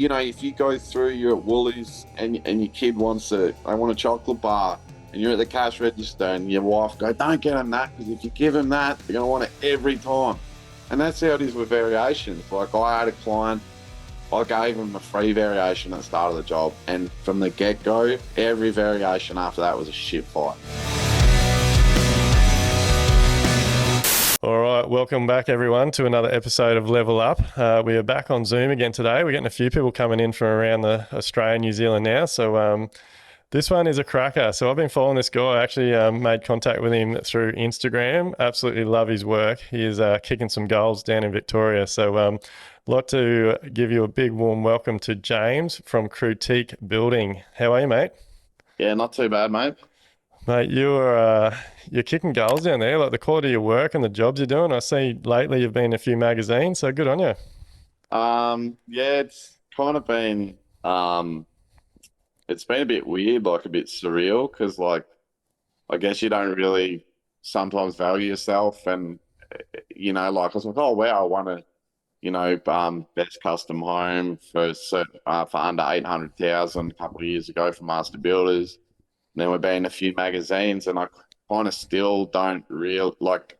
if you go through, you're at Woolies and your kid they want a chocolate bar, and you're at the cash register and your wife go, don't get them that, because if you give them that, they're going to want it every time. And that's how it is with variations. Like, I had a client, I gave him a free variation at the start of the job, and from the get-go, every variation after that was a shit fight. All right, welcome back everyone to another episode of Level Up. We are back on Zoom again today. We're getting a few people coming in from around the Australia, New Zealand now. So this one is a cracker. So I've been following this guy. I actually made contact with him through Instagram. Absolutely love his work. He is kicking some goals down in Victoria. So I'd like to give you a big warm welcome to James from Critique Building. How are you, mate? Yeah, not too bad, mate. Mate, you're kicking goals down there, like the quality of your work and the jobs you're doing. I see lately you've been in a few magazines, so good on you. Yeah, it's kind of been, it's been a bit weird, like a bit surreal, because like, I guess you don't really sometimes value yourself, and like I was like, oh wow, I won best custom home for under 800,000 a couple of years ago for Master Builders. And then we've been in a few magazines, and I kind of still don't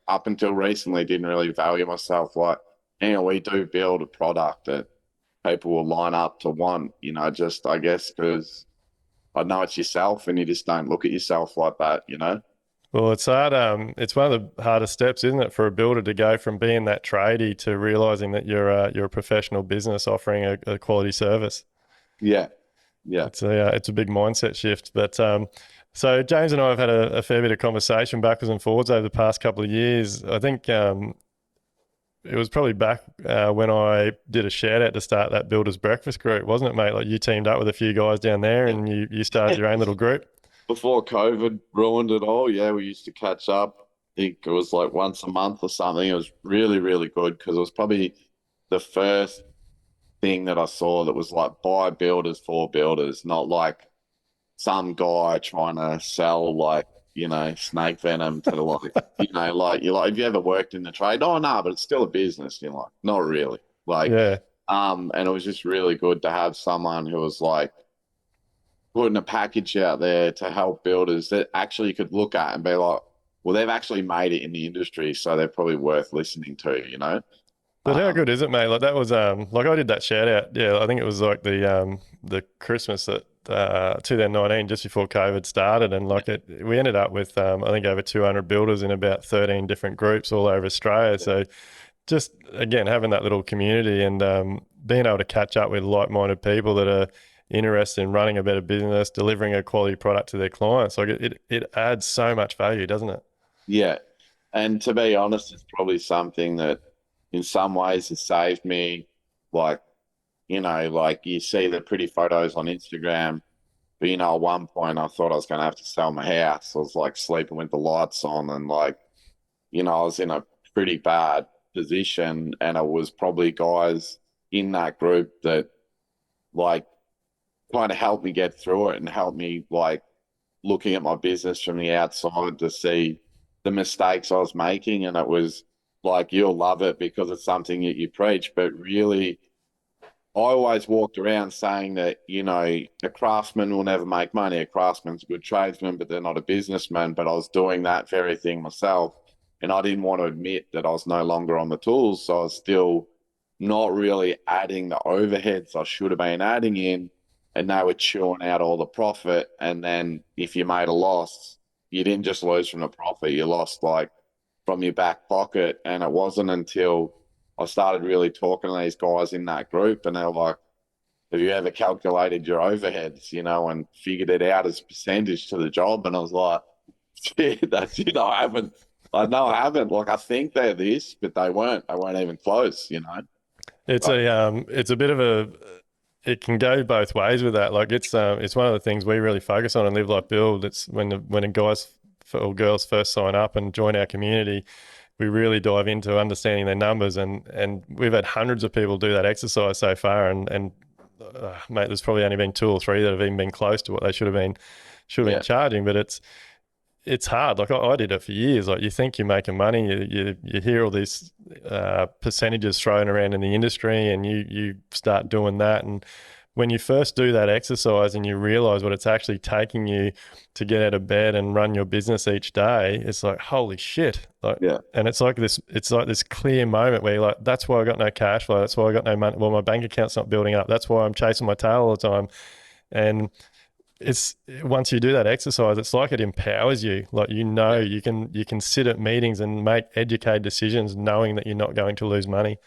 up until recently, didn't really value myself. Like, we do build a product that people will line up to want, just, I guess, because I know it's yourself, and you just don't look at yourself like that, Well, it's hard. It's one of the hardest steps, isn't it, for a builder to go from being that tradie to realizing that you're a professional business offering a quality service. Yeah. It's a big mindset shift. But so James and I have had a fair bit of conversation backwards and forwards over the past couple of years. I think it was probably back when I did a shout out to start that Builders Breakfast group, wasn't it, mate? Like, you teamed up with a few guys down there, and you started your own little group. Before COVID ruined it all, yeah, we used to catch up. I think it was like once a month or something. It was really, really good, because it was probably the first thing that I saw that was like by builders for builders, not like some guy trying to sell snake venom to have you ever worked in the trade? Oh no, but it's still a business. You're like, not really. Yeah. And it was just really good to have someone who was like putting a package out there to help builders that actually you could look at and be like, well, they've actually made it in the industry, so they're probably worth listening to. But how good is it, mate? Like, that was like, I did that shout out. Yeah, I think it was like the Christmas that 2019, just before COVID started, and we ended up with I think over 200 builders in about 13 different groups all over Australia. So just again having that little community and being able to catch up with like-minded people that are interested in running a better business, delivering a quality product to their clients, like it adds so much value, doesn't it? Yeah, and to be honest, it's probably something that in some ways has saved me. Like, you see the pretty photos on Instagram, but at one point I thought I was going to have to sell my house. I was like sleeping with the lights on, and I was in a pretty bad position, and it was probably guys in that group that kind of helped me get through it, and helped me looking at my business from the outside to see the mistakes I was making. And it was like, you'll love it because it's something that you preach, but really I always walked around saying that, a craftsman will never make money. A craftsman's a good tradesman, but they're not a businessman. But I was doing that very thing myself, and I didn't want to admit that I was no longer on the tools. So I was still not really adding the overheads I should have been adding in, and they were chewing out all the profit. And then if you made a loss, you didn't just lose from the profit, you lost from your back pocket. And it wasn't until I started really talking to these guys in that group, and they're like, have you ever calculated your overheads, and figured it out as a percentage to the job? And I was like, yeah, I haven't. I know I haven't. Like, I think they're this, but they weren't even close, It's a bit of it can go both ways with that. Like, it's one of the things we really focus on in Live Like Build. It's when a guys or girls first sign up and join our community, we really dive into understanding their numbers, and we've had hundreds of people do that exercise so far, and mate, there's probably only been 2 or 3 that have even been close to what they should have been charging. But it's hard. Like I did it for years. Like you think you're making money, you hear all these percentages thrown around in the industry, and you start doing that. And when you first do that exercise and you realize what it's actually taking you to get out of bed and run your business each day, it's like holy shit. Like, Yeah. and it's like this clear moment where you're like, that's why I got no cash flow. That's why I got no money. Well, my bank account's not building up. That's why I'm chasing my tail all the time. And it's once you do that exercise, it's like it empowers you. Like Yeah. you can sit at meetings and make educated decisions, knowing that you're not going to lose money.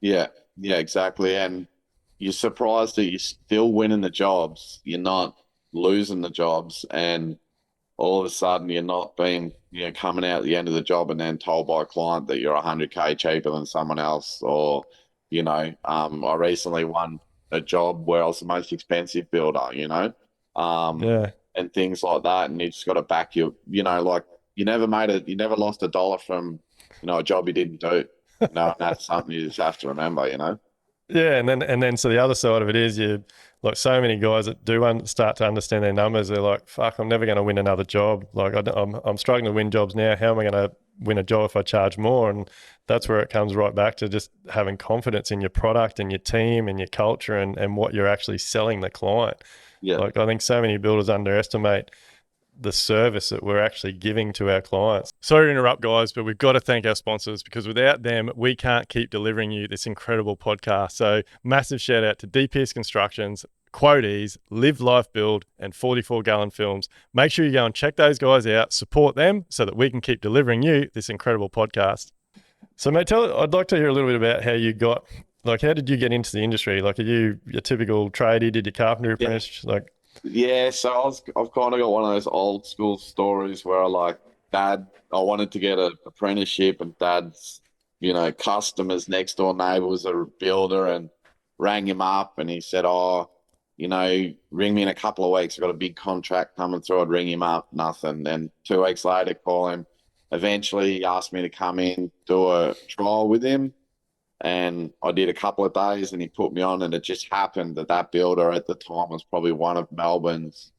Yeah. Yeah, exactly. And you're surprised that you're still winning the jobs. You're not losing the jobs. And all of a sudden you're not being, coming out at the end of the job and then told by a client that you're 100K cheaper than someone else. Or, I recently won a job where I was the most expensive builder, Yeah. and things like that. And you just got to back like you never lost a dollar from, a job you didn't do. And that's something you just have to remember. Yeah, and then so the other side of it is you like so many guys that do start to understand their numbers. They're like, "Fuck, I'm never going to win another job. Like I'm struggling to win jobs now. How am I going to win a job if I charge more?" And that's where it comes right back to just having confidence in your product and your team and your culture and what you're actually selling the client. Yeah. Like I think so many builders underestimate the service that we're actually giving to our clients. Sorry to interrupt, guys, but we've got to thank our sponsors because without them, we can't keep delivering you this incredible podcast. So, massive shout out to DPS Constructions, Quotees, Live Life Build, and 44 Gallon Films. Make sure you go and check those guys out, support them so that we can keep delivering you this incredible podcast. So, mate, I'd like to hear a little bit about how you got, like, how did you get into the industry? Like, are you a typical tradie? Did your carpentry Yeah. apprentice? Like, Yeah, so I've kind of got one of those old school stories where I wanted to get an apprenticeship, and dad's, customers next door neighbor was a builder, and rang him up and he said, "Oh, ring me in a couple of weeks. I've got a big contract coming through." I'd ring him up, nothing. Then 2 weeks later, call him. Eventually he asked me to come in, do a trial with him. And I did a couple of days and he put me on, and it just happened that that builder at the time was probably one of Melbourne's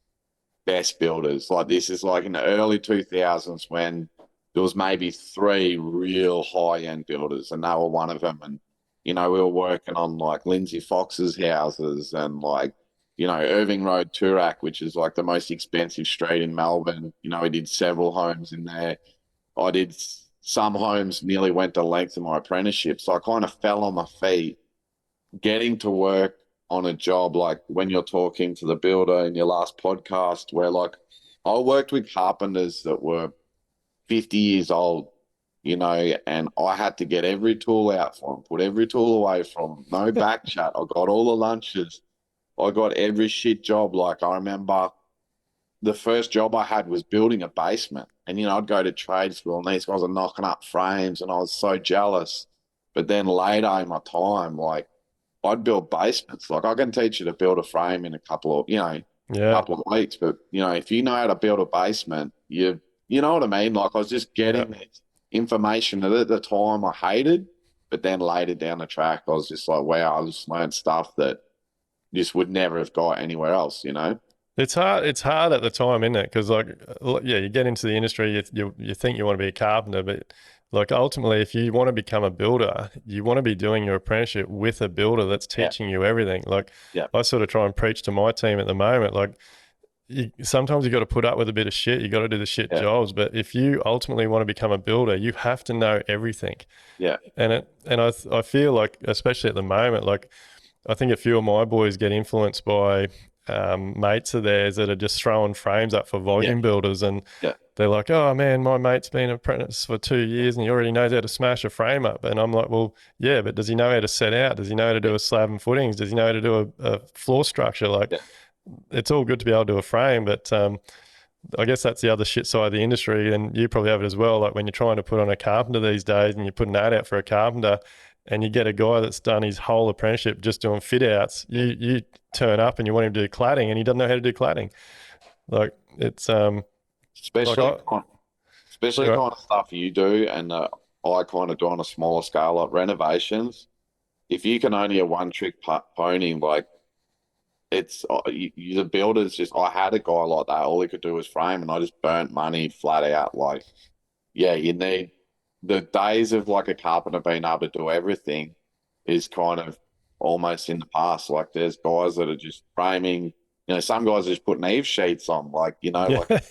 best builders. Like this is like in the early 2000s when there was maybe three real high end builders, and they were one of them. And, we were working on like Lindsay Fox's houses and like, Irving Road, Toorak, which is like the most expensive street in Melbourne. We did several homes in there. I did some homes nearly went the length of my apprenticeship. So I kind of fell on my feet getting to work on a job like when you're talking to the builder in your last podcast, where like I worked with carpenters that were 50 years old, and I had to get every tool out for them, put every tool away from them, no back chat. I got all the lunches. I got every shit job. Like I remember the first job I had was building a basement. And, I'd go to trade school and these guys are knocking up frames and I was so jealous. But then later in my time, like I'd build basements. Like I can teach you to build a frame in a couple of, yeah, weeks. But, if you know how to build a basement, you know what I mean? Like I was just yeah. getting this information that at the time I hated, but then later down the track, I was just like, wow, I just learned stuff that just would never have got anywhere else. It's hard. It's hard at the time, isn't it? Because yeah, you get into the industry, you think you want to be a carpenter, but like ultimately, if you want to become a builder, you want to be doing your apprenticeship with a builder that's Yeah. teaching you everything. Like Yeah. I sort of try and preach to my team at the moment. Like sometimes you got to put up with a bit of shit. You got to do the shit Yeah. jobs. But if you ultimately want to become a builder, you have to know everything. Yeah. And I feel like, especially at the moment, like I think a few of my boys get influenced by mates of theirs that are just throwing frames up for Yeah. volume builders, and Yeah. they're like, "Oh man, my mate's been an apprentice for 2 years and he already knows how to smash a frame up." And I'm like, "Well, yeah, but does he know how to set out? Does he know how to do a slab and footings? Does he know how to do a floor structure? Like, Yeah. it's all good to be able to do a frame, but I guess that's the other shit side of the industry, and you probably have it as well. Like when you're trying to put on a carpenter these days, and you put an ad out for a carpenter, and you get a guy that's done his whole apprenticeship just doing fit outs. You turn up and you want him to do cladding, and he doesn't know how to do cladding. Like it's like Especially, especially the right, kind of stuff you do, and I kind of do on a smaller scale, like renovations. If you can only a one trick pony, like it's the builders just. I had a guy like that. All he could do was frame, and I just burnt money flat out. Like, yeah, you need the days of like a carpenter being able to do everything is kind of almost in the past. Like, there's guys that are just framing. Some guys are just putting eave sheets on. Like, Yeah. like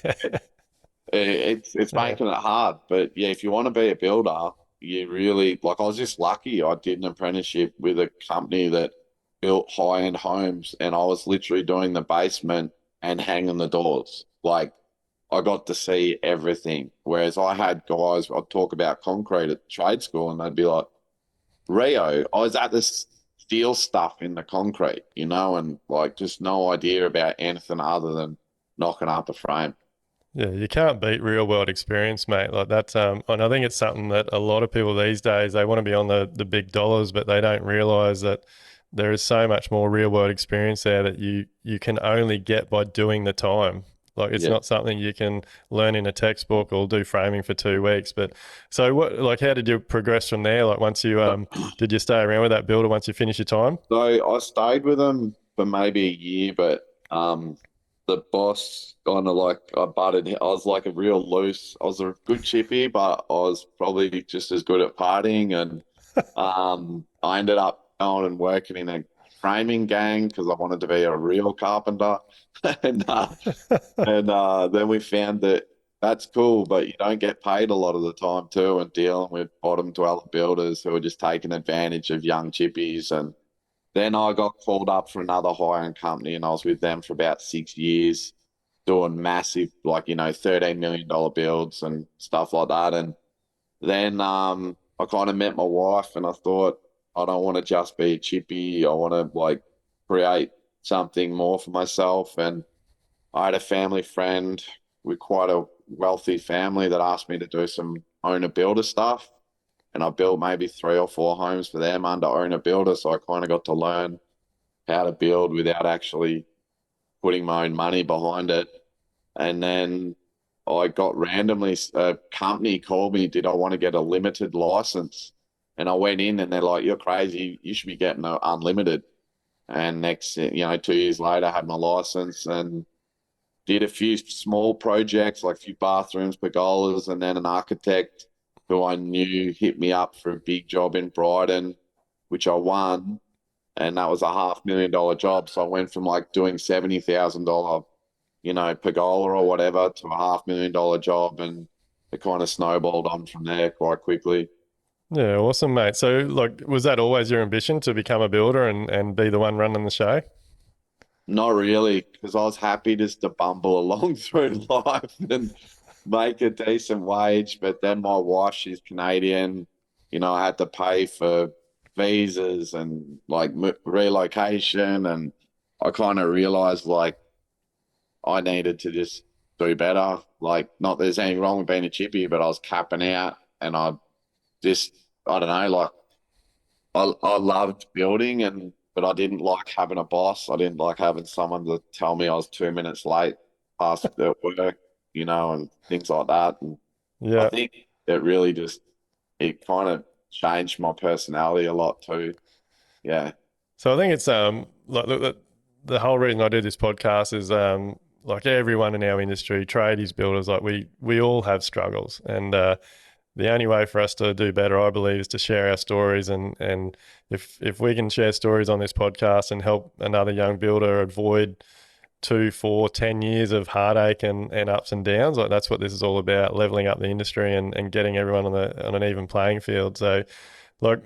it's Yeah. making it hard. But yeah, if you want to be a builder, you really like. I was just lucky. I did an apprenticeship with a company that built high-end homes, and I was literally doing the basement and hanging the doors. Like, I got to see everything. Whereas I had guys, I'd talk about concrete at trade school, and they'd be like, Rio, I was at this steel stuff in the concrete, and like just no idea about anything other than knocking up a frame. Yeah, you can't beat real world experience, mate. Like that's and I think it's something that a lot of people these days they want to be on the big dollars, but they don't realize that there is so much more real world experience there that you can only get by doing the time. Like it's Yeah. not something you can learn in a textbook or do framing for 2 weeks. But so what like how did you progress from there? Like once you did you stay around with that builder once you finish your time? So I stayed with them for maybe a year, but the boss kind of like I butted. I was like a real loose. I was a good chippy, but I was probably just as good at partying, and I ended up going and working in a framing gang because I wanted to be a real carpenter, and then we found that that's cool, but you don't get paid a lot of the time too, and dealing with bottom dweller builders who are just taking advantage of young chippies. And then I got called up for another hire-end company, and I was with them for about 6 years, doing massive, like, $13 million builds and stuff like that. And then I kind of met my wife, and I thought, I don't want to just be a chippy. I want to like create something more for myself. And I had a family friend with quite a wealthy family that asked me to do some owner builder stuff. And I built maybe 3 or 4 homes for them under owner builder. So I kind of got to learn how to build without actually putting my own money behind it. And then I got randomly, a company called me, did I want to get a limited license? And I went in, and they're like, you're crazy. You should be getting an unlimited. And next, 2 years later, I had my license and did a few small projects, like a few bathrooms, pergolas, and then an architect who I knew hit me up for a big job in Brighton, which I won. And that was a $500,000 job. So I went from like doing $70,000, pergola or whatever to a $500,000 job. And it kind of snowballed on from there quite quickly. Yeah, awesome, mate. So like was that always your ambition to become a builder and be the one running the show? Not really, because I was happy just to bumble along through life and make a decent wage. But then my wife, she's Canadian. I had to pay for visas and like relocation. And I kind of realized like I needed to just do better. Like, not that there's anything wrong with being a chippy, but I was capping out, and just, I don't know, like I loved building, but I didn't like having a boss. I didn't like having someone to tell me I was 2 minutes late past their work, and things like that. And I Yeah. think it kind of changed my personality a lot too. Yeah. So I think it's like the whole reason I do this podcast is like everyone in our industry, tradies, builders, like we all have struggles, and the only way for us to do better, I believe, is to share our stories, and if we can share stories on this podcast and help another young builder avoid 2, 4, 10 years of heartache and ups and downs, like that's what this is all about, leveling up the industry and getting everyone on an even playing field. So like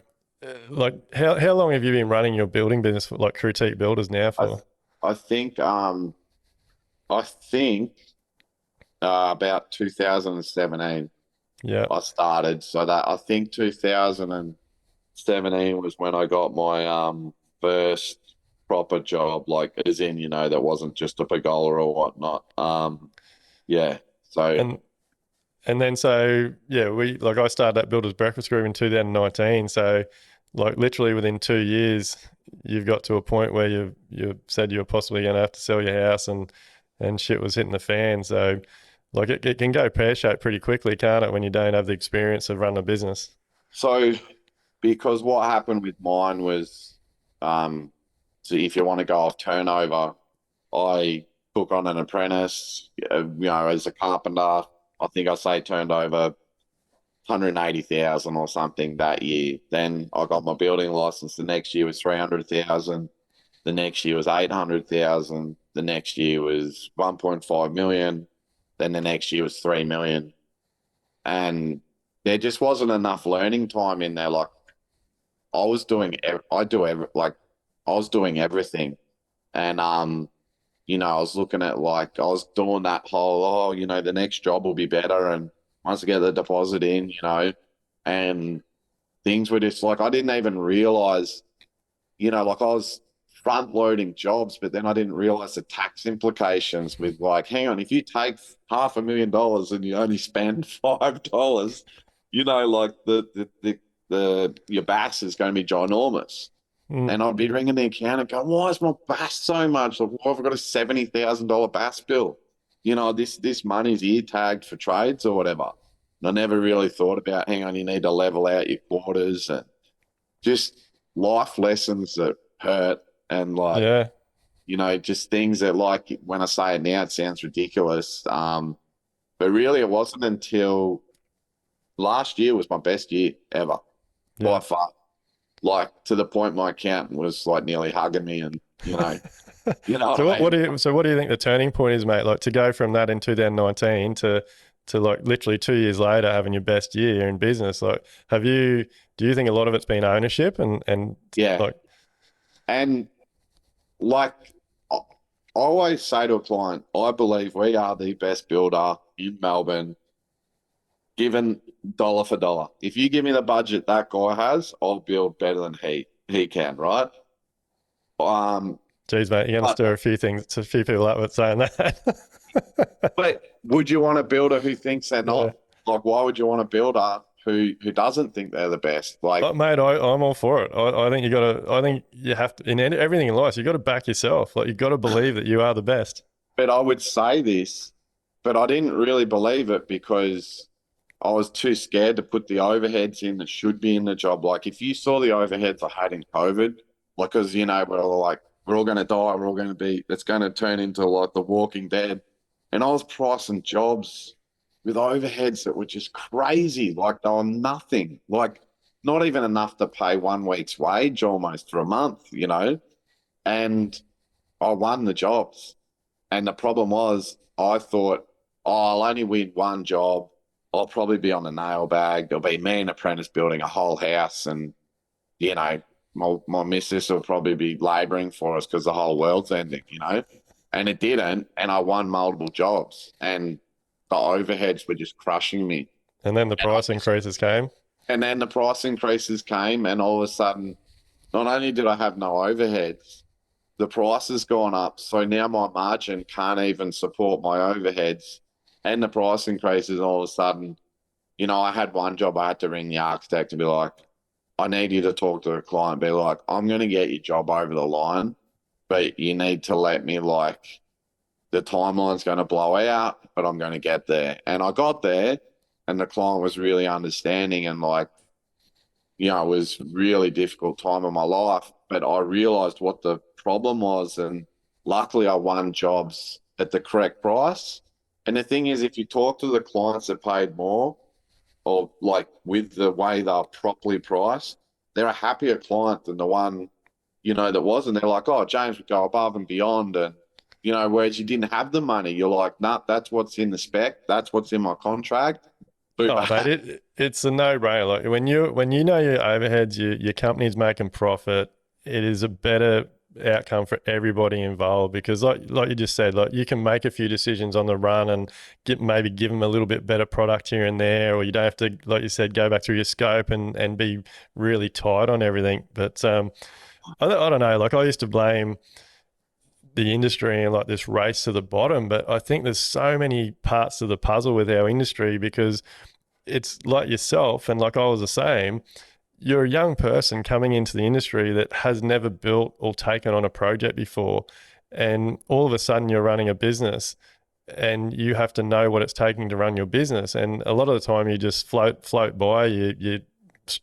how long have you been running your building business for, like Critique Builders now I for? I think about 2017 Yeah. I started. So that I think 2017 was when I got my first proper job, like as in, that wasn't just a pergola or whatnot. Yeah. So And and then so yeah, we like I started that Builders Breakfast Group in 2019. So like literally within 2 years, you've got to a point where you said you were possibly going to have to sell your house and shit was hitting the fan. So like it can go pear shaped pretty quickly, can't it, when you don't have the experience of running a business? so because what happened with mine was, um So if you want to go off turnover, I took on an apprentice, as a carpenter. I think I say turned over 180,000 or something that year. Then I got my building license. The next year was 300,000. The next year was 800,000. The next year was 1.5 million. Then the next year was 3 million. And there just wasn't enough learning time in there. Like I was doing, I do every, like I was doing everything. And, I was looking at like, I was doing that whole, the next job will be better. And once I get the deposit in, and things were just like, I didn't even realize, like I was front loading jobs, but then I didn't realize the tax implications with like, hang on, if you take $500,000 and you only spend $5, like your bass is going to be ginormous. Mm. And I'd be ringing the accountant going, why is my bass so much? Like, why have I got a $70,000 bass bill? This money's ear tagged for trades or whatever. And I never really thought about, hang on, you need to level out your quarters and just life lessons that hurt and like, Yeah. just things that like when I say it now, it sounds ridiculous. But really it wasn't until last year was my best year ever Yeah. by far. Like to the point my accountant was like nearly hugging me and, you know So what I mean? what do you think the turning point is, mate? Like to go from that in 2019 to like literally 2 years later having your best year in business. Like do you think a lot of it's been ownership and Yeah. like And like I always say to a client, I believe we are the best builder in Melbourne, given dollar for dollar. If you give me the budget that guy has, I'll build better than he can, right? Um, geez, mate, you're gonna but stir a few people up with saying that. but would you want a builder who thinks they're Yeah. not? Like, why would you want a builder who doesn't think they're the best? Like, Mate, I'm all for it. I think I think you have to, in everything in life, you got to back yourself. Like, you got to believe that you are the best. but I would say this, but I didn't really believe it because I was too scared to put the overheads in that should be in the job. Like if you saw the overheads I had in COVID, like because we're all going to die, we're all going to be, it's going to turn into like The Walking Dead, and I was pricing jobs with overheads that were just crazy. Like they were nothing, like not even enough to pay 1 week's wage almost for a month. And I won the jobs. And the problem was, I thought, oh, I'll only win one job. I'll probably be on the nail bag. There'll be me and apprentice building a whole house, and my missus will probably be labouring for us because the whole world's ending. And it didn't, and I won multiple jobs, and the overheads were just crushing me. And then the And I price just, increases came. and then the price increases came, and all of a sudden, not only did I have no overheads, the price has gone up. So now my margin can't even support my overheads and the price increases. All of a sudden, I had one job. I had to ring the architect and be like, I need you to talk to the client, be like, I'm going to get your job over the line, but you need to let me like, the timeline's going to blow out, but I'm going to get there. And I got there and the client was really understanding and like, it was really difficult time of my life, but I realized what the problem was. And luckily I won jobs at the correct price. And the thing is, if you talk to the clients that paid more or like with the way they're properly priced, they're a happier client than the one, that wasn't. They're like, oh, James would go above and beyond. And, whereas you didn't have the money, you're like, nah, that's what's in the spec. That's what's in my contract. Oh, mate, Super. it's a no-brainer. Like when you know your overheads, your company's making profit, it is a better outcome for everybody involved because like you just said, like you can make a few decisions on the run and maybe give them a little bit better product here and there, or you don't have to, like you said, go back through your scope and be really tight on everything. But I don't know. Like I used to blame the industry and like this race to the bottom, but I think there's so many parts of the puzzle with our industry because it's like yourself and like I was the same. You're a young person coming into the industry that has never built or taken on a project before, and all of a sudden you're running a business and you have to know what it's taking to run your business. And a lot of the time you just float by. You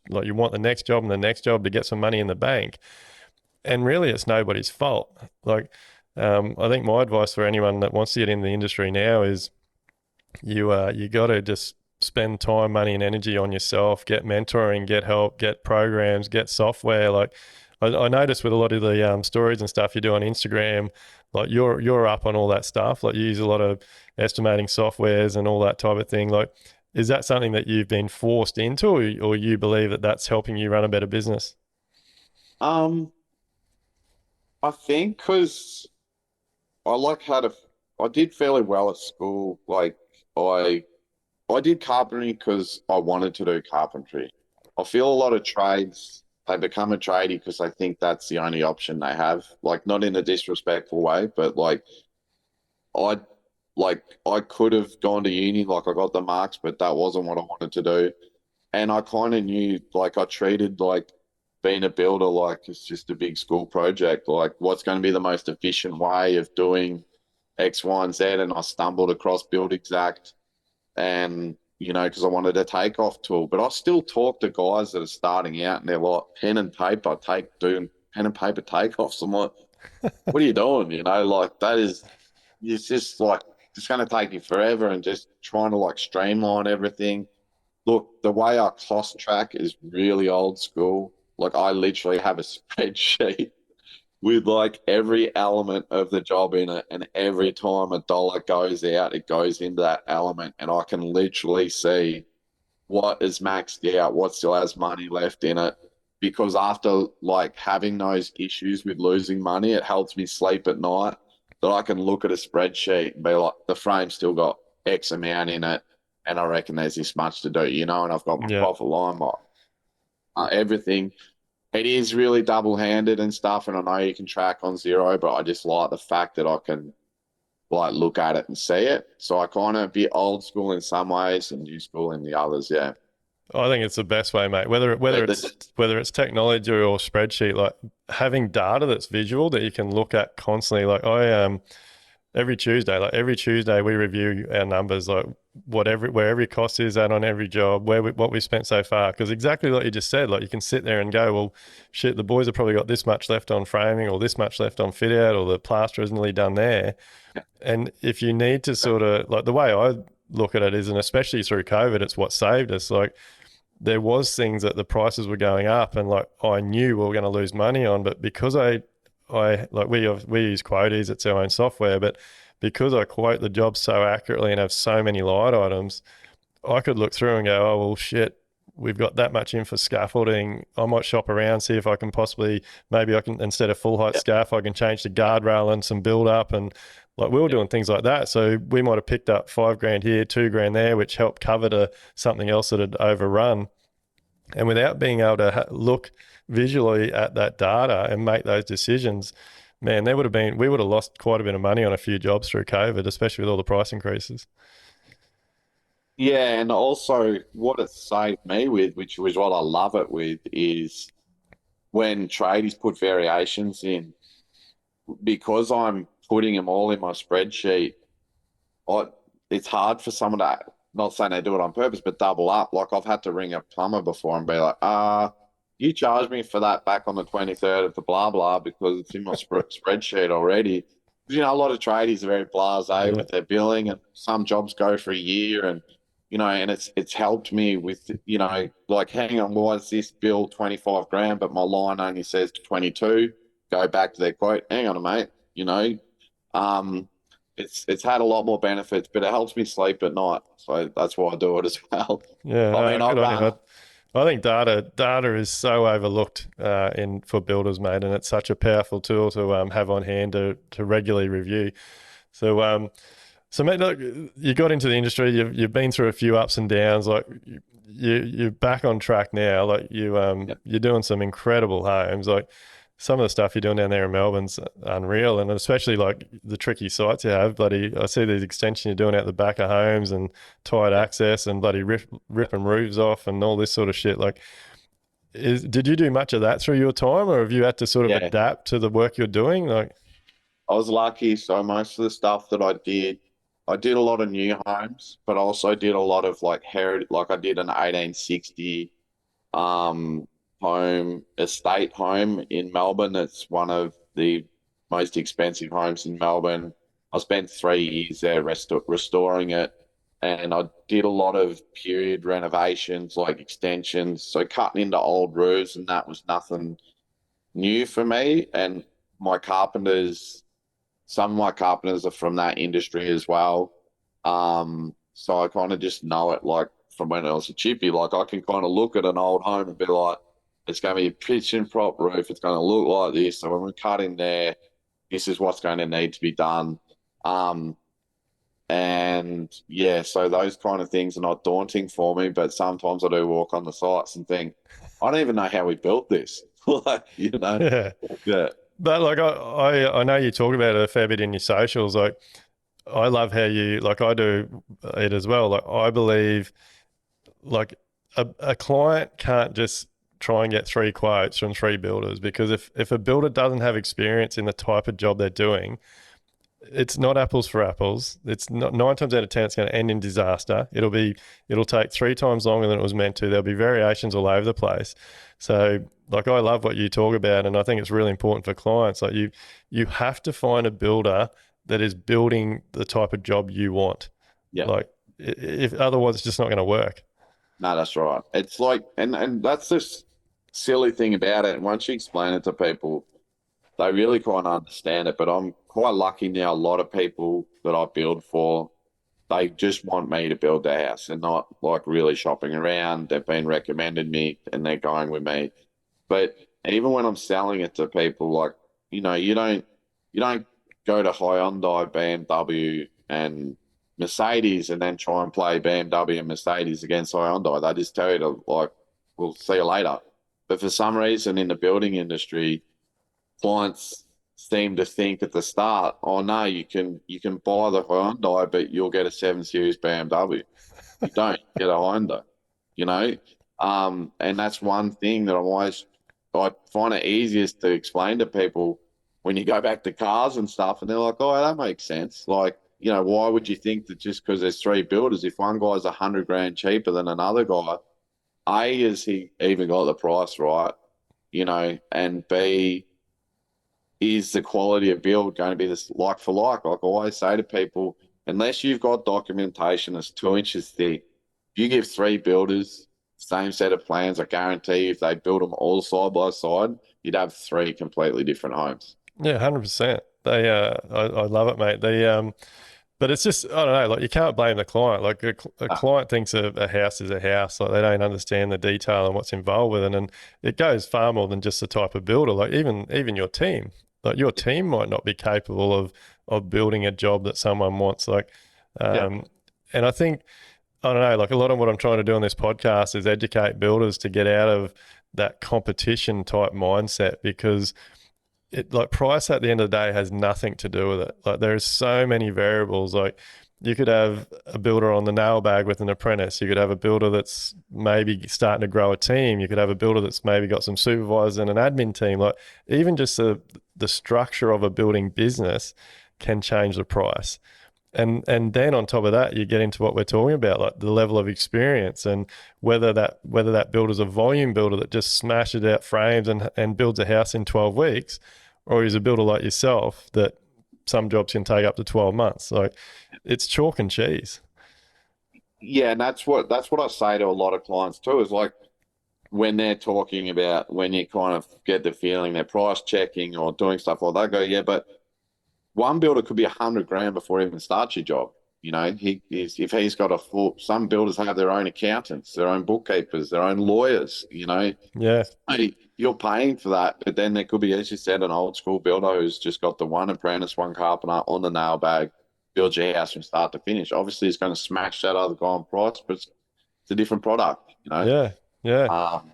like you want the next job and the next job to get some money in the bank. and really it's nobody's fault. Like, I think my advice for anyone that wants to get in the industry now is you got to just spend time, money, and energy on yourself. Get mentoring, get help, get programs, get software. Like I noticed with a lot of the stories and stuff you do on Instagram, like you're up on all that stuff. Like you use a lot of estimating softwares and all that type of thing. Like, is that something that you've been forced into, or you believe that that's helping you run a better business? Um, I think because I like how to, I did fairly well at school. Like I, I did carpentry because I wanted to do carpentry. I feel a lot of trades, they become a tradie because they think that's the only option they have. Like not in a disrespectful way, but I, I could have gone to uni, like I got the marks, but that wasn't what I wanted to do. And I kind of knew, like, I treated like being a builder like it's just a big school project. Like, what's going to be the most efficient way of doing X, Y, and Z? And I stumbled across Build Exact, and because I wanted a takeoff tool. But I still talk to guys that are starting out, and they're like, pen and paper, doing pen and paper takeoffs. I'm like, what are you doing? Like that is, it's just like it's going to take you forever, and just trying to like streamline everything. Look, the way our cost track is really old school. Like I literally have a spreadsheet with like every element of the job in it, and every time a dollar goes out, it goes into that element, and I can literally see what is maxed out, what still has money left in it. Because after like having those issues with losing money, it helps me sleep at night that I can look at a spreadsheet and be like, the frame's still got X amount in it, and I reckon there's this much to do, and I've got my Yeah. profit line, everything. It is really double-handed and stuff, and I know you can track on zero, but I just like the fact that I can like look at it and see it. So I kind of be old school in some ways and new school in the others. Yeah. I think it's the best way, mate. But the, Whether it's technology or spreadsheet, like having data that's visual that you can look at constantly. Like every Tuesday we review our numbers, like where every cost is at on every job, what we spent so far. Because exactly like you just said, like you can sit there and go, well, shit, the boys have probably got this much left on framing, or this much left on fit out, or the plaster is nearly done there. And if you need to sort of like the way I look at it is, and especially through COVID, it's what saved us. Like there was things that the prices were going up, and like I knew we were going to lose money on, but because I like we use quotes, it's our own software, but because I quote the job so accurately and have so many line items, I could look through and go, oh well, shit, we've got that much in for scaffolding. I might shop around, see if I can possibly, maybe I can, instead of full height yeah, scaff, I can change the guardrail and some build up, and like we were yeah, doing things like that. So we might have picked up 5 grand here, 2 grand there, which helped cover to something else that had overrun. And without being able to look visually at that data and make those decisions, man, we would have lost quite a bit of money on a few jobs through COVID, especially with all the price increases. yeah. And also, what it saved me with, which was what I love it with, is when tradies put variations in, because I'm putting them all in my spreadsheet. I, it's hard for someone to, not saying they do it on purpose, but double up. Like I've had to ring a plumber before and be like, you charged me for that back on the 23rd of the blah blah because it's in my spreadsheet already. A lot of tradies are very blasé Yeah. with their billing, and some jobs go for a year, and and it's helped me with like, hang on, why is this bill 25 grand, but my line only says 22? Go back to their quote. Hang on, mate. Um, it's had a lot more benefits, but it helps me sleep at night. So that's why I do it as well. Yeah, I mean, good I've on you. I think data is so overlooked in for builders, mate, and it's such a powerful tool to have on hand to regularly review. So so mate, look, you got into the industry. You've been through a few ups and downs. Like you're back on track now. Like Yep. you're doing some incredible homes. Like some of the stuff you're doing down there in Melbourne's unreal, and especially like the tricky sites you have. Bloody, I see these extensions you're doing out the back of homes and tight Yep. access and bloody ripping roofs off and all this sort of shit. Like, did you do much of that through your time, or have you had to sort of Yeah, adapt to the work you're doing? Like, I was lucky. So most of the stuff that I did a lot of new homes, but also did a lot of like heritage. Like I did an 1860. home, estate home in Melbourne. It's one of the most expensive homes in Melbourne. I spent 3 years there restoring it, and I did a lot of period renovations, like extensions. So cutting into old roofs, and that was nothing new for me. And my carpenters, some of my carpenters are from that industry as well. So I kind of just know it like from when I was a chippy. Like I can kind of look at an old home and be like, it's going to be a pitch and prop roof. It's going to look like this. So when we cut in there, this is what's going to need to be done. Um, and yeah, so those kind of things are not daunting for me, but sometimes I do walk on the sites and think, I don't even know how we built this. Like, Yeah. yeah, But like I know you talk about it a fair bit in your socials. Like I love how you like I do it as well. Like I believe like a client can't just try and get three quotes from three builders because if a builder doesn't have experience in the type of job they're doing, it's not apples for apples. It's not 9 times out of 10 it's going to end in disaster. It'll take 3 times longer than it was meant to. There'll be variations all over the place. So like I love what you talk about, and I think it's really important for clients. Like you have to find a builder that is building the type of job you want. yeah. Like if otherwise it's just not going to work. No, that's right. It's like, and that's this silly thing about it. Once you explain it to people, they really kind of understand it. But I'm quite lucky now. A lot of people that I build for, they just want me to build their house and not like really shopping around. They've been recommended me and they're going with me. But even when I'm selling it to people, like, you don't go to Hyundai, BMW, and Mercedes and then try and play BMW and Mercedes against Hyundai. They just tell you to like, we'll see you later. But for some reason in the building industry, clients seem to think at the start, oh no, you can buy the Hyundai, but you'll get a 7 Series BMW. You don't get a Honda, you know. And that's one thing that I find it easiest to explain to people when you go back to cars and stuff, and they're like, oh, that makes sense. Like, why would you think that just because there's three builders, if one guy's 100 grand cheaper than another guy, A, is he even got the price right, and B, is the quality of build going to be this like for like? Like I always say to people, unless you've got documentation that's 2 inches thick, if you give three builders same set of plans, I guarantee if they build them all side by side, you'd have three completely different homes. Yeah, 100%. I love it, mate. But it's just I don't know. Like you can't blame the client. Like a Ah, client thinks a house is a house. Like they don't understand the detail and what's involved with it, and it goes far more than just the type of builder. Like even your team. Like your team might not be capable of building a job that someone wants. Like, yeah, um, and I think I don't know. Like a lot of what I'm trying to do on this podcast is educate builders to get out of that competition type mindset because it like price at the end of the day has nothing to do with it. Like there's so many variables. Like you could have a builder on the nail bag with an apprentice. You could have a builder that's maybe starting to grow a team. You could have a builder that's maybe got some supervisors and an admin team. Like even just the structure of a building business can change the price. And then on top of that, you get into what we're talking about, like the level of experience and whether that builder's a volume builder that just smashes out frames and builds a house in 12 weeks, or he's a builder like yourself that some jobs can take up to 12 months. Like it's chalk and cheese. yeah, and that's what I say to a lot of clients too. Is like when they're talking about when you kind of get the feeling they're price checking or doing stuff like that, go, yeah, but one builder could be 100 grand before he even starts your job. If he's got a full. Some builders have their own accountants, their own bookkeepers, their own lawyers. Yeah. Hey, you're paying for that, but then there could be, as you said, an old school builder who's just got the one apprentice, one carpenter on the nail bag, build your house from start to finish. Obviously, he's going to smash that other guy on price, but it's a different product. Yeah. Yeah. Um,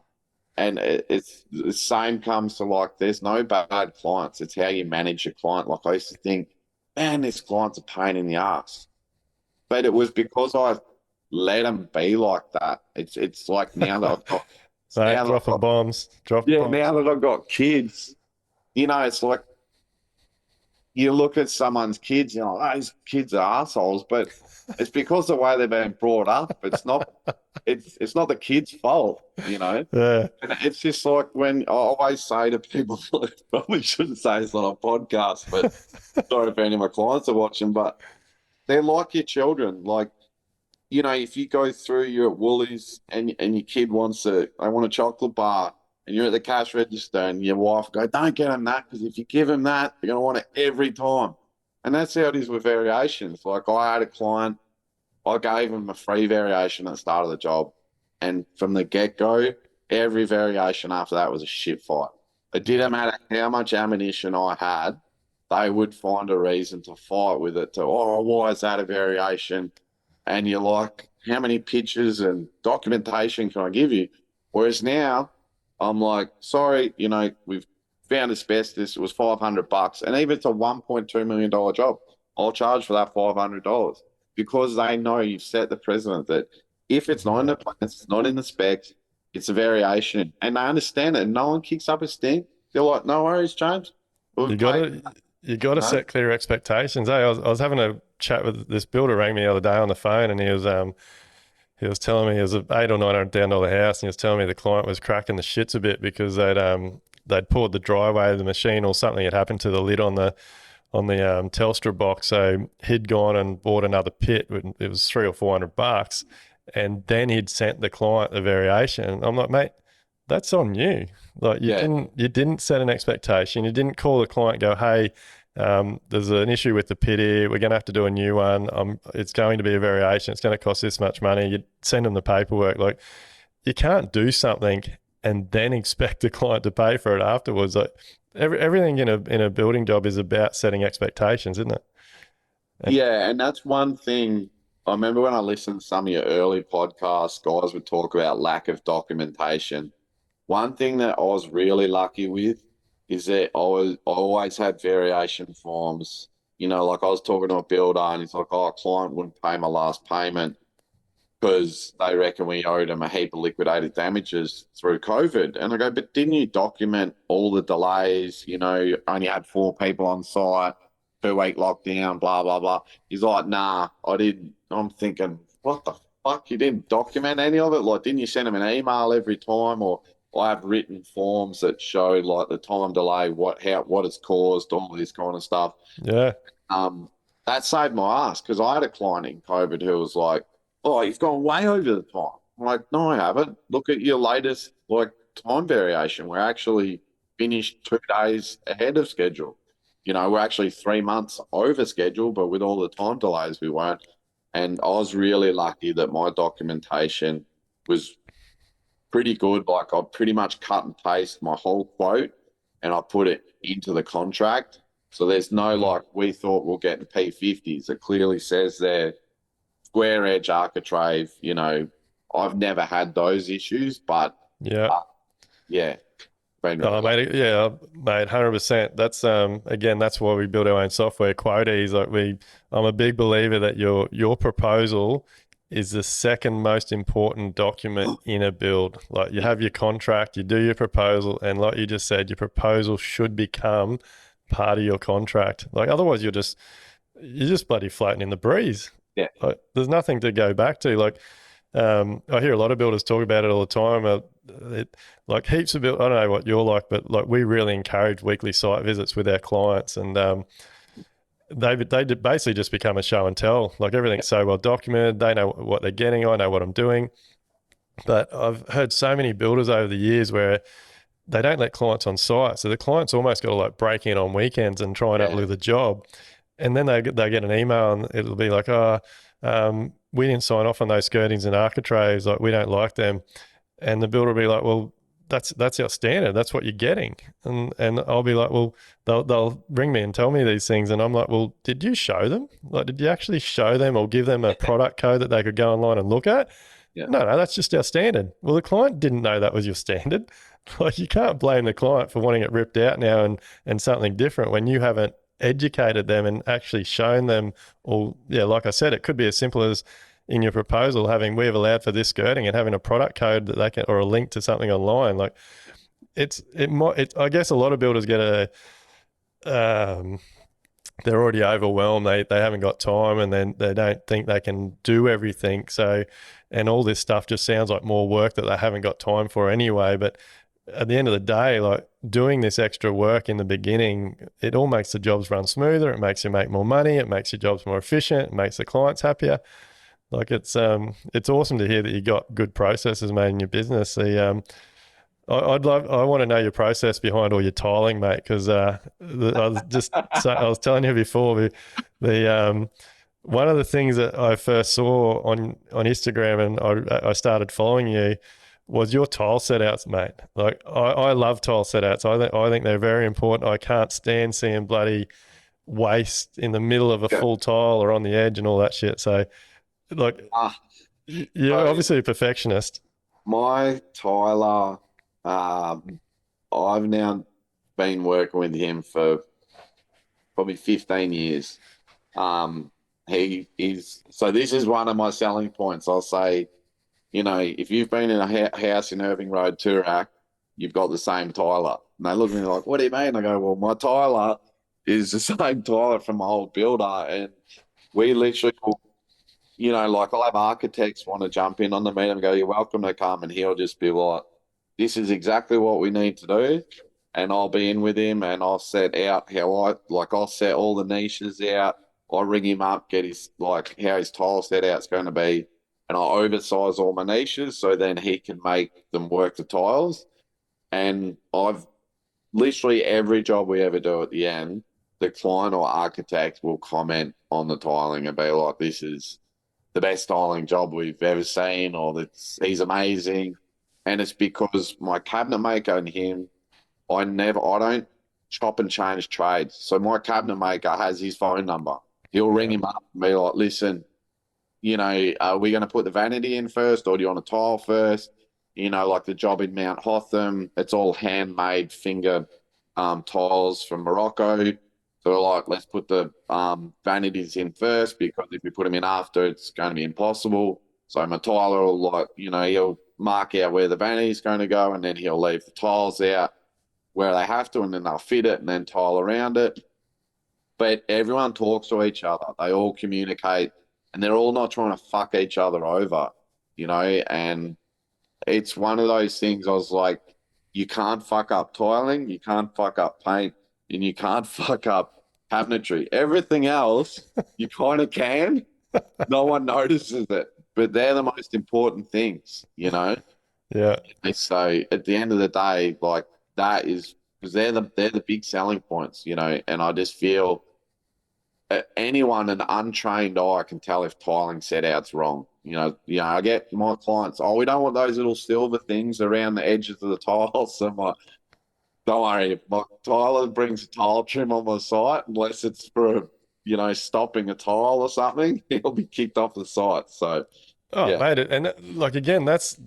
and it's the same comes to like, there's no bad clients. It's how you manage your client. Like I used to think, man, this client's a pain in the ass, but it was because I let them be like that. It's like now that I've got, Right, now that I've dropping got, bombs, dropping yeah, bombs. now that I've got kids, it's like you look at someone's kids, you know, those kids are assholes, but it's because the way they've been brought up. It's not the kid's fault, you know. Yeah. And it's just like when I always say to people, probably shouldn't say this on a podcast, but sorry if any of my clients are watching, but they're like your children. Like, you know, if you go through, you're at Woolies and your kid they want a chocolate bar and you're at the cash register and your wife go, don't get them that because if you give them that, they're going to want it every time. And that's how it is with variations. Like I had a client, I gave him a free variation at the start of the job. And from the get-go, every variation after that was a shit fight. It didn't matter how much ammunition I had, they would find a reason to fight with it to, oh, why is that a variation? And you're like, how many pictures and documentation can I give you? Whereas now, I'm like, sorry, you know, we've found asbestos. It was $500, and even if it's a $1.2 million job, I'll charge for that $500 because they know you've set the precedent that if it's not in the plans, it's not in the specs, it's a variation, and they understand it. And no one kicks up a stink. They're like, no worries, James. You We've paid, gotta you gotta no, set clear expectations. Hey, I was having a chat with this builder, rang me the other day on the phone, and he was telling me it was a $800 or $900 house, and he was telling me the client was cracking the shits a bit because they'd poured the driveway of the machine or something had happened to the lid on the Telstra box. So he'd gone and bought another pit. It was $300 or $400, and then he'd sent the client the variation. I'm like, mate, that's on you. Like yeah, you didn't set an expectation. You didn't call the client, and go, hey, there's an issue with the pit here. We're going to have to do a new one. It's going to be a variation. It's going to cost this much money. You send them the paperwork. Like you can't do something and then expect the client to pay for it afterwards. Like everything in a building job is about setting expectations, isn't it? And yeah, and that's one thing. I remember when I listened to some of your early podcasts, guys would talk about lack of documentation. One thing that I was really lucky with is that I always had variation forms. You know, like I was talking to a builder and he's like, oh, a client wouldn't pay my last payment because they reckon we owed them a heap of liquidated damages through COVID. And I go, but didn't you document all the delays? You know, you only had 4 people on site, 2 week lockdown, blah, blah, blah. He's like, nah, I didn't. I'm thinking, what the fuck? You didn't document any of it? Like, didn't you send them an email every time? Or I have written forms that show like the time delay, what it's caused, all this kind of stuff. yeah, Um, that saved my ass because I had a client in COVID who was like, "Oh, you've gone way over the time." I'm like, "No, I haven't. Look at your latest like time variation. We're actually finished 2 days ahead of schedule. You know, we're actually 3 months over schedule, but with all the time delays, we weren't." And I was really lucky that my documentation was pretty good. Like I pretty much cut and paste my whole quote and I put it into the contract. So there's no mm, like we thought we'll get the P50s. It clearly says there square edge architrave. You know, I've never had those issues, but yeah. yeah, been really Oh, lucky. mate, yeah, mate, 100%. That's again, that's why we build our own software. Quotes, I'm a big believer that your proposal is the second most important document in a build. Like you Yeah, have your contract, you do your proposal, and like you just said, your proposal should become part of your contract. Like otherwise, you're just bloody floating in the breeze. yeah, Like, there's nothing to go back to. Like I hear a lot of builders talk about it all the time. Like heaps of build. I don't know what you're like, but like we really encourage weekly site visits with our clients, and they basically just become a show and tell. Like everything's so well documented. They know what they're getting. I know what I'm doing. But I've heard so many builders over the years where they don't let clients on site, so the client's almost got to like break in on weekends and try and yeah, uplift the job, and then they get an email and it'll be like, oh, we didn't sign off on those skirtings and architraves, like we don't like them, and the builder will be like, well, that's our standard, that's what you're getting, and I'll be like, well, they'll ring me and tell me these things, and I'm like, well, did you show them? Like, did you actually show them or give them a product code that they could go online and look at? yeah, No, that's just our standard. Well, the client didn't know that was your standard. Like you can't blame the client for wanting it ripped out now and something different when you haven't educated them and actually shown them. Or yeah, like I said, it could be as simple as in your proposal having we have allowed for this skirting and having a product code that they can or a link to something online. Like it might. I guess a lot of builders get a they're already overwhelmed. They haven't got time, and then they don't think they can do everything. So, and all this stuff just sounds like more work that they haven't got time for anyway. But at the end of the day, like doing this extra work in the beginning, it all makes the jobs run smoother. It makes you make more money. It makes your jobs more efficient. It makes the clients happier. Like it's awesome to hear that you got good processes made in your business. I want to know your process behind all your tiling, mate, because I was telling you before the one of the things that I first saw on Instagram and I started following you was your tile setouts, mate. Like I love tile setouts. I think they're very important. I can't stand seeing bloody waste in the middle of a Yeah. full tile or on the edge and all that shit. So like Ah, you're so obviously a perfectionist. my Tyler, um, I've now been working with him for probably 15 years. He is, so this is one of my selling points. I'll say, if you've been in a house in Irving Road, Toorak, you've got the same Tyler. And they look at me like, what do you mean? I go, well, my Tyler is the same Tyler from my old builder. And we literally, like I'll have architects want to jump in on the meeting and go, you're welcome to come. And he'll just be like, this is exactly what we need to do. And I'll be in with him and I'll set out I'll set all the niches out. I'll ring him up, get how his tile set out's going to be. And I'll oversize all my niches so then he can make them work the tiles. And I've literally every job we ever do at the end, the client or architect will comment on the tiling and be like, this is the best tiling job we've ever seen, or he's amazing. And it's because my cabinet maker and him, I don't chop and change trades. So my cabinet maker has his phone number. He'll ring Yeah. him up and be like, listen, are we going to put the vanity in first or do you want a tile first? Like the job in Mount Hotham, it's all handmade finger tiles from Morocco. So we're like, let's put the vanities in first because if we put them in after, it's going to be impossible. So my tiler will he'll mark out where the vanity is going to go and then he'll leave the tiles out where they have to and then they'll fit it and then tile around it. But everyone talks to each other. They all communicate and they're all not trying to fuck each other over, and it's one of those things I was like, you can't fuck up tiling, you can't fuck up paint, and you can't fuck up cabinetry. Everything else, you kind of can. No one notices it, but they're the most important things. Yeah. And so at the end of the day, like that is because they're the big selling points. And I just feel anyone an untrained eye can tell if tiling set out's wrong. I get my clients, oh, we don't want those little silver things around the edges of the tiles. So I'm like, don't worry, if my tiler brings a tile trim on my site, unless it's for, stopping a tile or something, he'll be kicked off the site. So, Oh, yeah, mate, and like again, that's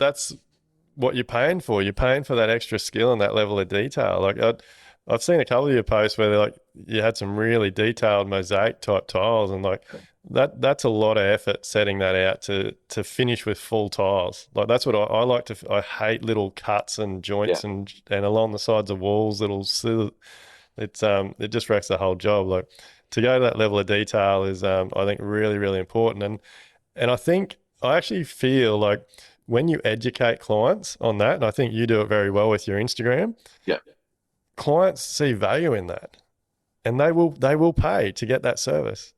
what you're paying for. You're paying for that extra skill and that level of detail. Like I've seen a couple of your posts where they're like you had some really detailed mosaic type tiles, and like that's a lot of effort setting that out to finish with full tiles. Like that's what I like to. I hate little cuts and yeah. joints and along the sides of walls, it just wrecks the whole job. Like to go to that level of detail is I think really really important, and I think I actually feel like when you educate clients on that, and I think you do it very well with your Instagram, Yeah. clients see value in that and they will pay to get that service.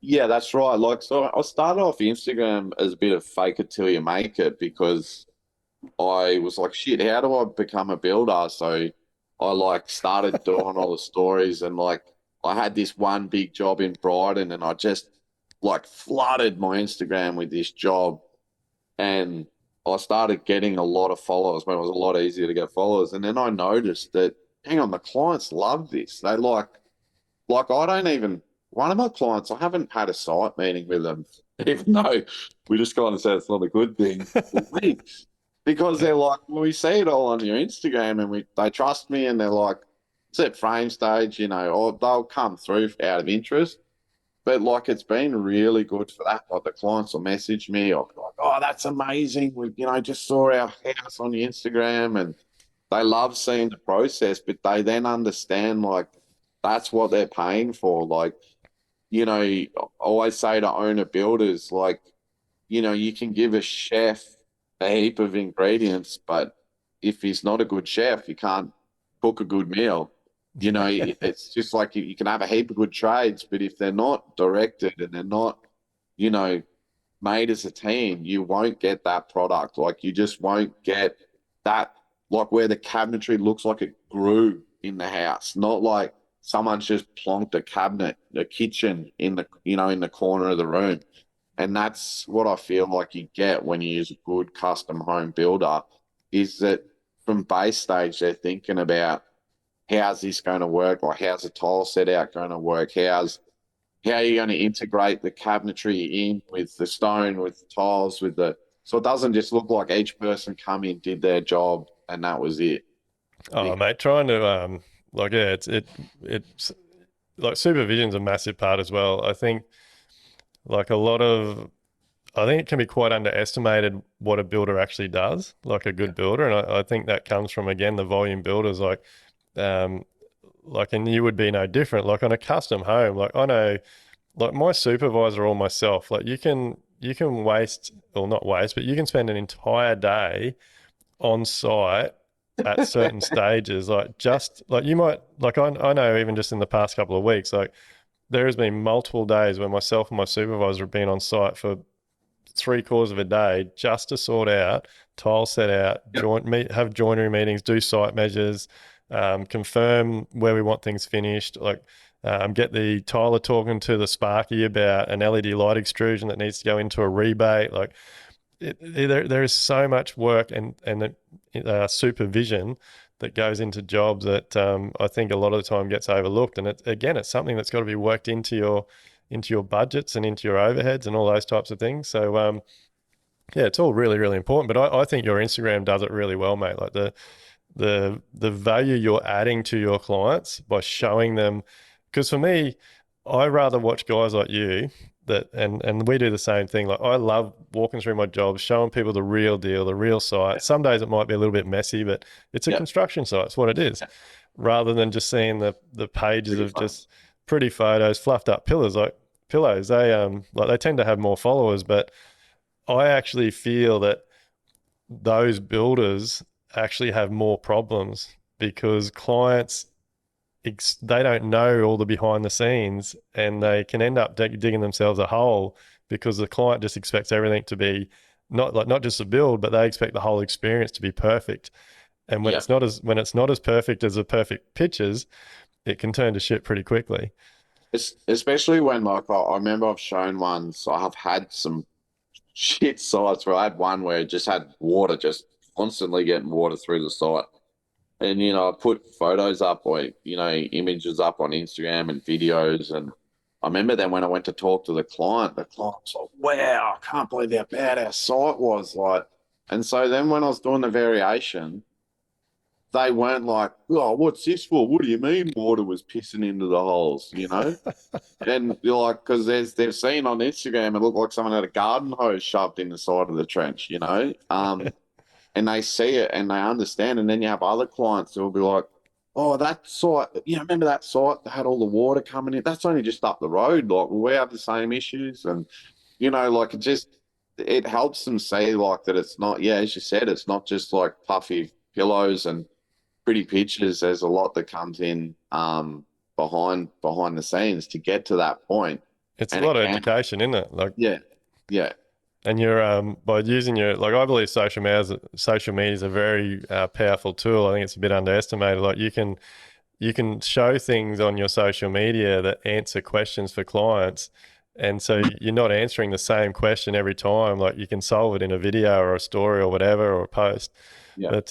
Yeah, that's right. Like, so I started off Instagram as a bit of fake it till you make it because I was like, shit, how do I become a builder? So I started doing all the stories and I had this one big job in Brighton and I just flooded my Instagram with this job and I started getting a lot of followers when it was a lot easier to get followers. And then I noticed that, hang on, the clients love this. They I don't even, one of my clients, I haven't had a site meeting with them, even though we just kind of said it's not a good thing for weeks. Because they're like, well, we see it all on your Instagram and they trust me and they're like, it's at frame stage, or they'll come through out of interest. But it's been really good for that. Like the clients will message me or be like, oh, that's amazing. We, just saw our house on your Instagram and they love seeing the process, but they then understand that's what they're paying for. Like, I always say to owner builders, like, you can give a chef a heap of ingredients, but if he's not a good chef, he can't cook a good meal. It's just like you can have a heap of good trades, but if they're not directed and they're not, you know, made as a team, you won't get that product. Like you just won't get that, like where the cabinetry looks like it grew in the house, not like someone's just plonked a cabinet, a kitchen in the corner of the room. And that's what I feel like you get when you use a good custom home builder is that from base stage, they're thinking about how's this going to work? Like, how's the tile set out going to work? How are you going to integrate the cabinetry in with the stone, with the tiles, so it doesn't just look like each person come in, did their job, and that was it. Oh, mate, trying to like yeah, it's like supervision's a massive part as well. I think like a lot of I think it can be quite underestimated what a builder actually does, like a Yeah, good builder, and I think that comes from again the volume builders, um, and you would be no different. Like on a custom home, like I know, like my supervisor or myself, like you can waste or not waste, but you can spend an entire day on site at certain stages, like just like you might like I know even just in the past couple of weeks, like there has been multiple days where myself and my supervisor have been on site for 3/4 of a day just to sort out, tile set out, yeah, have joinery meetings, do site measures, confirm where we want things finished, like get the tiler talking to the Sparky about an LED light extrusion that needs to go into a rebate. Like there is so much work and supervision that goes into jobs that I think a lot of the time gets overlooked. And it's something that's got to be worked into your budgets and into your overheads and all those types of things. So yeah, it's all really, really important. But I think your Instagram does it really well, mate. Like the value you're adding to your clients by showing them. Because for me, I rather watch guys like you and we do the same thing. Like I love walking through my jobs, showing people the real deal, the real site. Some days it might be a little bit messy, but it's a yeah, construction site. It's what it is. yeah. Rather than just seeing the pages Pretty of fun. just pretty photos, fluffed up pillars like pillows. They tend to have more followers, but I actually feel that those builders actually have more problems because clients they don't know all the behind the scenes and Yeah, they can end up digging themselves a hole because the client just expects everything to be not just a build, but they expect the whole experience to be perfect. And yeah. when it's not as perfect as the perfect pictures, it can turn to shit pretty quickly. Especially when like I remember I've shown ones. I've had some shit sites where I had one where it just had water, just constantly getting water through the site. And I put photos up or images up on Instagram and videos. And I remember then when I went to talk to the client was like, "Wow, I can't believe how bad our site was." Like, and so then when I was doing the variation, they weren't like, "Oh, what's this for? What do you mean water was pissing into the holes?" And you're like, because they've seen on Instagram, it looked like someone had a garden hose shoved in the side of the trench. And they see it and they understand. And then you have other clients who will be like, "Oh, that site, remember that site that had all the water coming in? That's only just up the road. Like, we have the same issues." And, like it helps them see like that it's not, yeah, as you said, it's not just like puffy pillows and pretty pictures. There's a lot that comes in behind the scenes to get to that point. It's a And lot it of can, education, isn't it? Like, yeah, yeah, and you're by using your like I believe social media is a very powerful tool. I think it's a bit underestimated. Like you can show things on your social media that answer questions for clients. And so you're not answering the same question every time. Like you can solve it in a video or a story or whatever or a post. yeah. But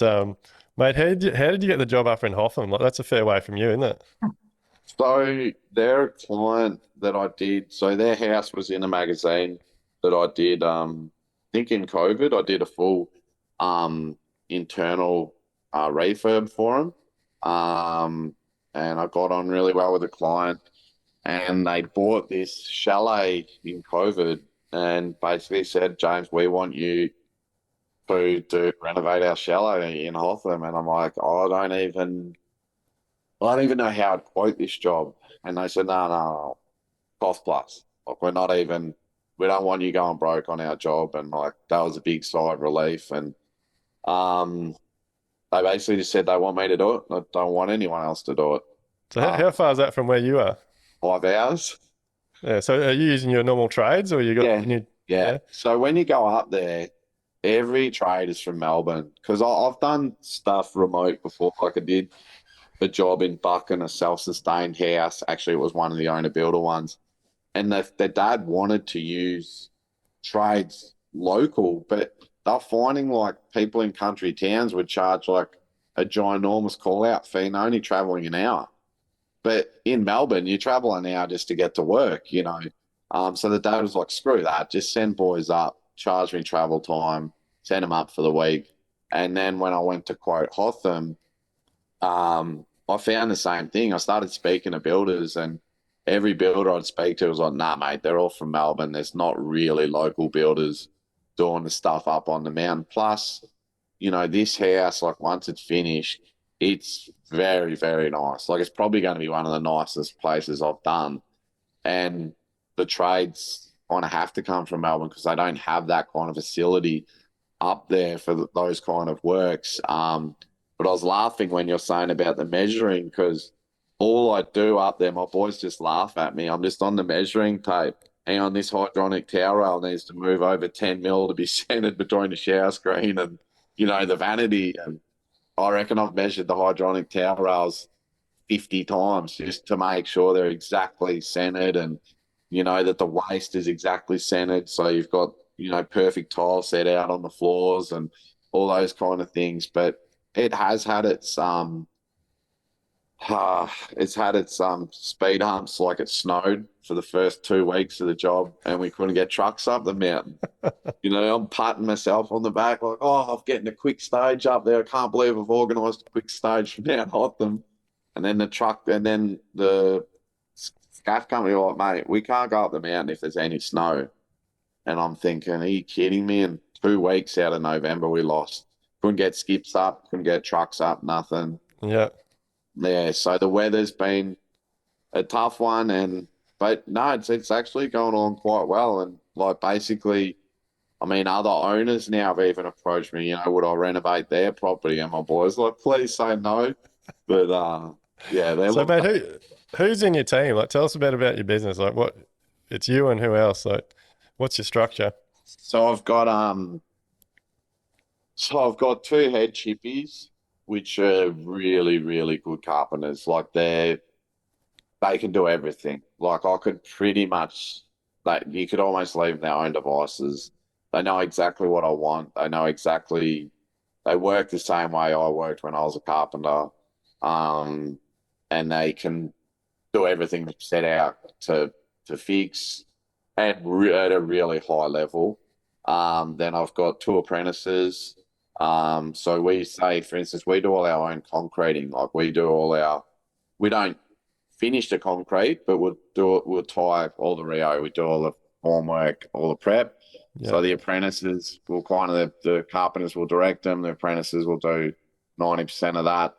mate, how did you get the job up in Hotham? Like that's a fair way from you, isn't it? So they're a client that I did. So their house was in a magazine that I did. I think in COVID, I did a full internal refurb for them. And I got on really well with the client. And they bought this chalet in COVID and basically said, "James, we want you to renovate our chalet in Hotham." And I'm like, "I don't even I don't even know how I'd quote this job. And they said, no, no, no, cost plus. Like, we're not even, we don't want you going broke on our job. And like, that was a big sigh of relief. And um, they basically just said they want me to do it. I don't want anyone else to do it. So Um, how far is that from where you are? 5 hours. Yeah. So are you using your normal trades, or you got Yeah. you? Yeah. Yeah. So when you go up there, every trade is from Melbourne because I've done stuff remote before. Like I did a job in Buchan, a self-sustained house. Actually, it was one of the owner builder ones. And their dad wanted to use trades local, but they're finding like people in country towns would charge like a ginormous call out fee and only traveling an hour. But in Melbourne, you travel an hour just to get to work, you know. So the dad was like, screw that, just send boys up, charge me travel time, send them up for the week. And then when I went to quote Hotham, I found the same thing. I started speaking to builders, and every builder I'd speak to was like, nah, mate, they're all from Melbourne. There's not really local builders doing the stuff up on the mountain. Plus, you know, this house, like once it's finished, it's very, very nice. Like it's probably going to be one of the nicest places I've done. And the trades kind of have to come from Melbourne because they don't have that kind of facility up there for those kind of works. But I was laughing when you're saying about the measuring because all I do up there, my boys just laugh at me. I'm just on the measuring tape. Hang on, this hydronic towel rail needs to move over 10 mil to be centered between the shower screen and, you know, the vanity. And I reckon I've measured the hydronic towel rails 50 times just to make sure they're exactly centered and, you know, that the waist is exactly centered. So you've got, you know, perfect tile set out on the floors and all those kind of things. But it has had its speed humps. Like it snowed for the first 2 weeks of the job and we couldn't get trucks up the mountain. You know, I'm patting myself on the back like, oh, I'm getting a quick stage up there. I can't believe I've organised a quick stage from Mount Hotham. And then the scaff company were like, mate, we can't go up the mountain if there's any snow. And I'm thinking, are you kidding me? And 2 weeks out of November, we lost. Couldn't get skips up, couldn't get trucks up, nothing. Yeah. Yeah, so the weather's been a tough one, but no, it's actually going on quite well. And like basically, I mean, other owners now have even approached me. You know, would I renovate their property? And my boys like, please say no. But yeah, they're So, looking. mate, who's in your team? Like, tell us a bit about your business. Like, what it's you and who else? Like, what's your structure? So I've got two head chippies, which are really, really good carpenters. Like they can do everything. Like I could pretty much, like you could almost leave their own devices. They know exactly what I want. They know exactly. They work the same way I worked when I was a carpenter, um, and they can do everything set out to fix at a really high level. Then I've got two apprentices. So we say, for instance, we do all our own concreting. Like we don't finish the concrete, but we'll tie all the Rio, we do all the formwork, all the prep. Yeah. So the apprentices will the carpenters will direct them, the apprentices will do 90% of that.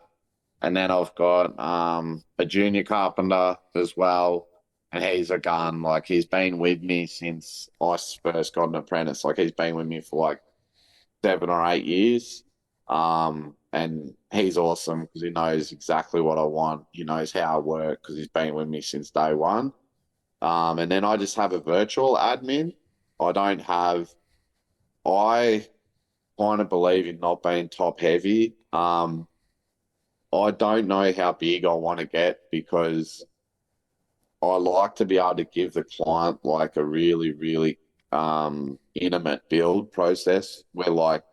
And then I've got a junior carpenter as well. And he's a gun. Like he's been with me since I first got an apprentice. Like he's been with me for like 7 or 8 years. And he's awesome because he knows exactly what I want. He knows how I work because he's been with me since day one. And then I just have a virtual admin. I don't have, I kind of believe in not being top heavy. I don't know how big I want to get because I like to be able to give the client like a really, really intimate build process where like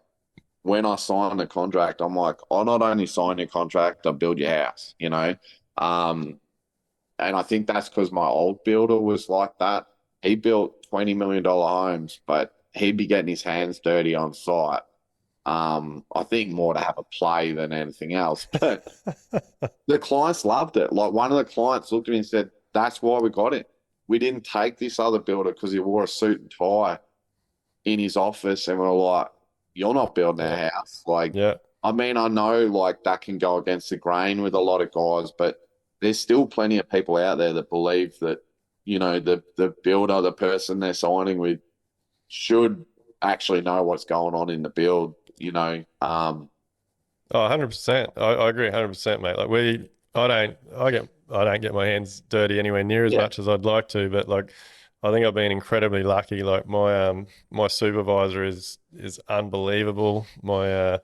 when I sign the contract, I'm like, I not only sign your contract, I build your house, you know? Um, and I think that's because my old builder was like that. He built $20 million homes, but he'd be getting his hands dirty on site. I think more to have a play than anything else. But the clients loved it. Like one of the clients looked at me and said, that's why we got it. We didn't take this other builder because he wore a suit and tie in his office and we are like, you're not building Yeah. a house. Like Yeah. I mean, I know like that can go against the grain with a lot of guys, but there's still plenty of people out there that believe that, the builder, the person they're signing with should actually know what's going on in the build, Oh, 100%. I agree 100%, mate. Like I don't get my hands dirty anywhere near as Yeah. much as I'd like to, but like I think I've been incredibly lucky. Like my supervisor is unbelievable. My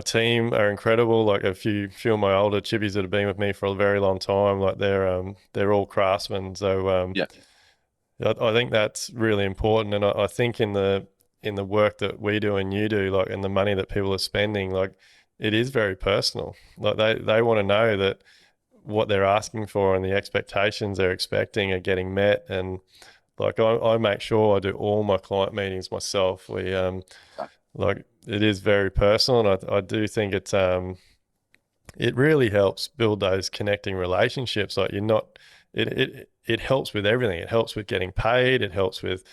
team are incredible. Like a few of my older chippies that have been with me for a very long time, like they're all craftsmen. So Yeah. I think that's really important, and I think in the work that we do and you do, like, and the money that people are spending, like, it is very personal. Like they want to know that what they're asking for and the expectations they're expecting are getting met. And like I make sure I do all my client meetings myself. We like it is very personal, and I do think it really helps build those connecting relationships. Like you're not, it helps with everything. It helps with getting paid. It helps with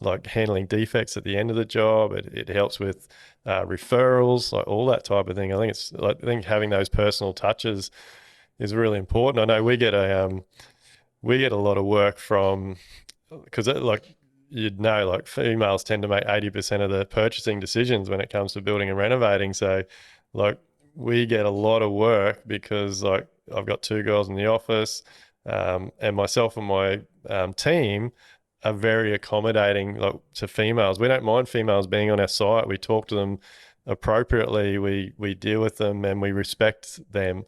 like handling defects at the end of the job. It helps with referrals, like all that type of thing. I think having those personal touches is really important. I know we get a lot of work from because like you'd know, like females tend to make 80% of the purchasing decisions when it comes to building and renovating. So like we get a lot of work because like I've got two girls in the office, and myself and my team are very accommodating, like, to females. We don't mind females being on our site. We talk to them appropriately. We deal with them and we respect them.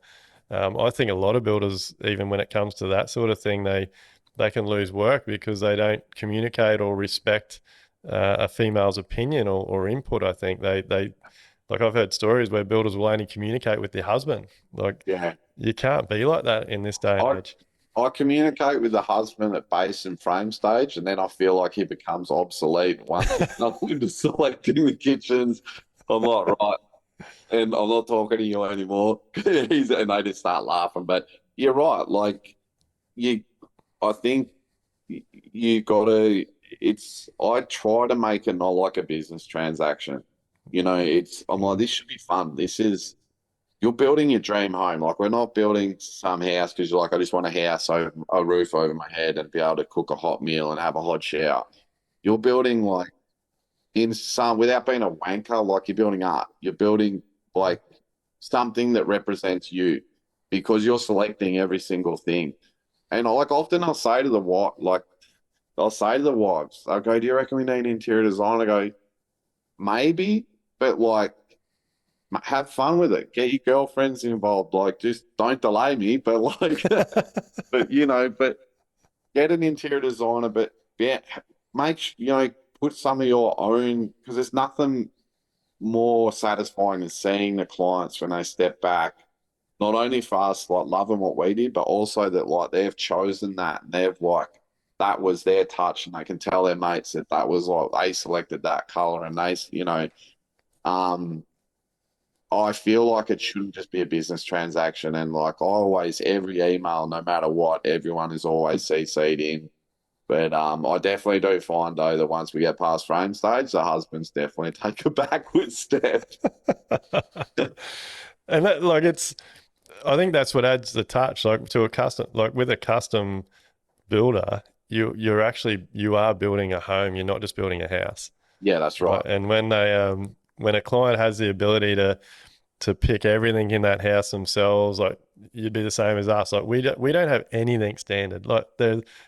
I think a lot of builders, even when it comes to that sort of thing, they can lose work because they don't communicate or respect a female's opinion or input. I think they like I've heard stories where builders will only communicate with their husband. Like Yeah. you can't be like that in this day and I age. I communicate with the husband at base and frame stage, and then I feel like he becomes obsolete once he's not into selecting the kitchens. I'm like, right, and I'm not talking to you anymore. And they just start laughing. But you're right. Like you, I think you got to. I try to make it not like a business transaction. I'm like, this should be fun. You're building your dream home. Like we're not building some house because you're like, I just want a house over a roof over my head and be able to cook a hot meal and have a hot shower. You're building like in some without being a wanker, like you're building art. You're building like something that represents you because you're selecting every single thing. And like often I'll say to the wives, I'll go, do you reckon we need interior design? I go, maybe, but like have fun with it. Get your girlfriends involved. Like, just don't delay me. But like, but get an interior designer. But yeah, put some of your own because there's nothing more satisfying than seeing the clients when they step back. Not only for us, like loving what we did, but also that like they've chosen that and they've like that was their touch, and they can tell their mates that that was like they selected that color and um I feel like it shouldn't just be a business transaction. And like always, every email, no matter what, everyone is always CC'd in. But I definitely do find though that once we get past frame stage, the husbands definitely take a backward step. And that, like I think that's what adds the touch, like to a custom, like with a custom builder, you are building a home. You're not just building a house, Yeah, that's right? right. And when a client has the ability to pick everything in that house themselves, like you'd be the same as us. Like we don't have anything standard. Like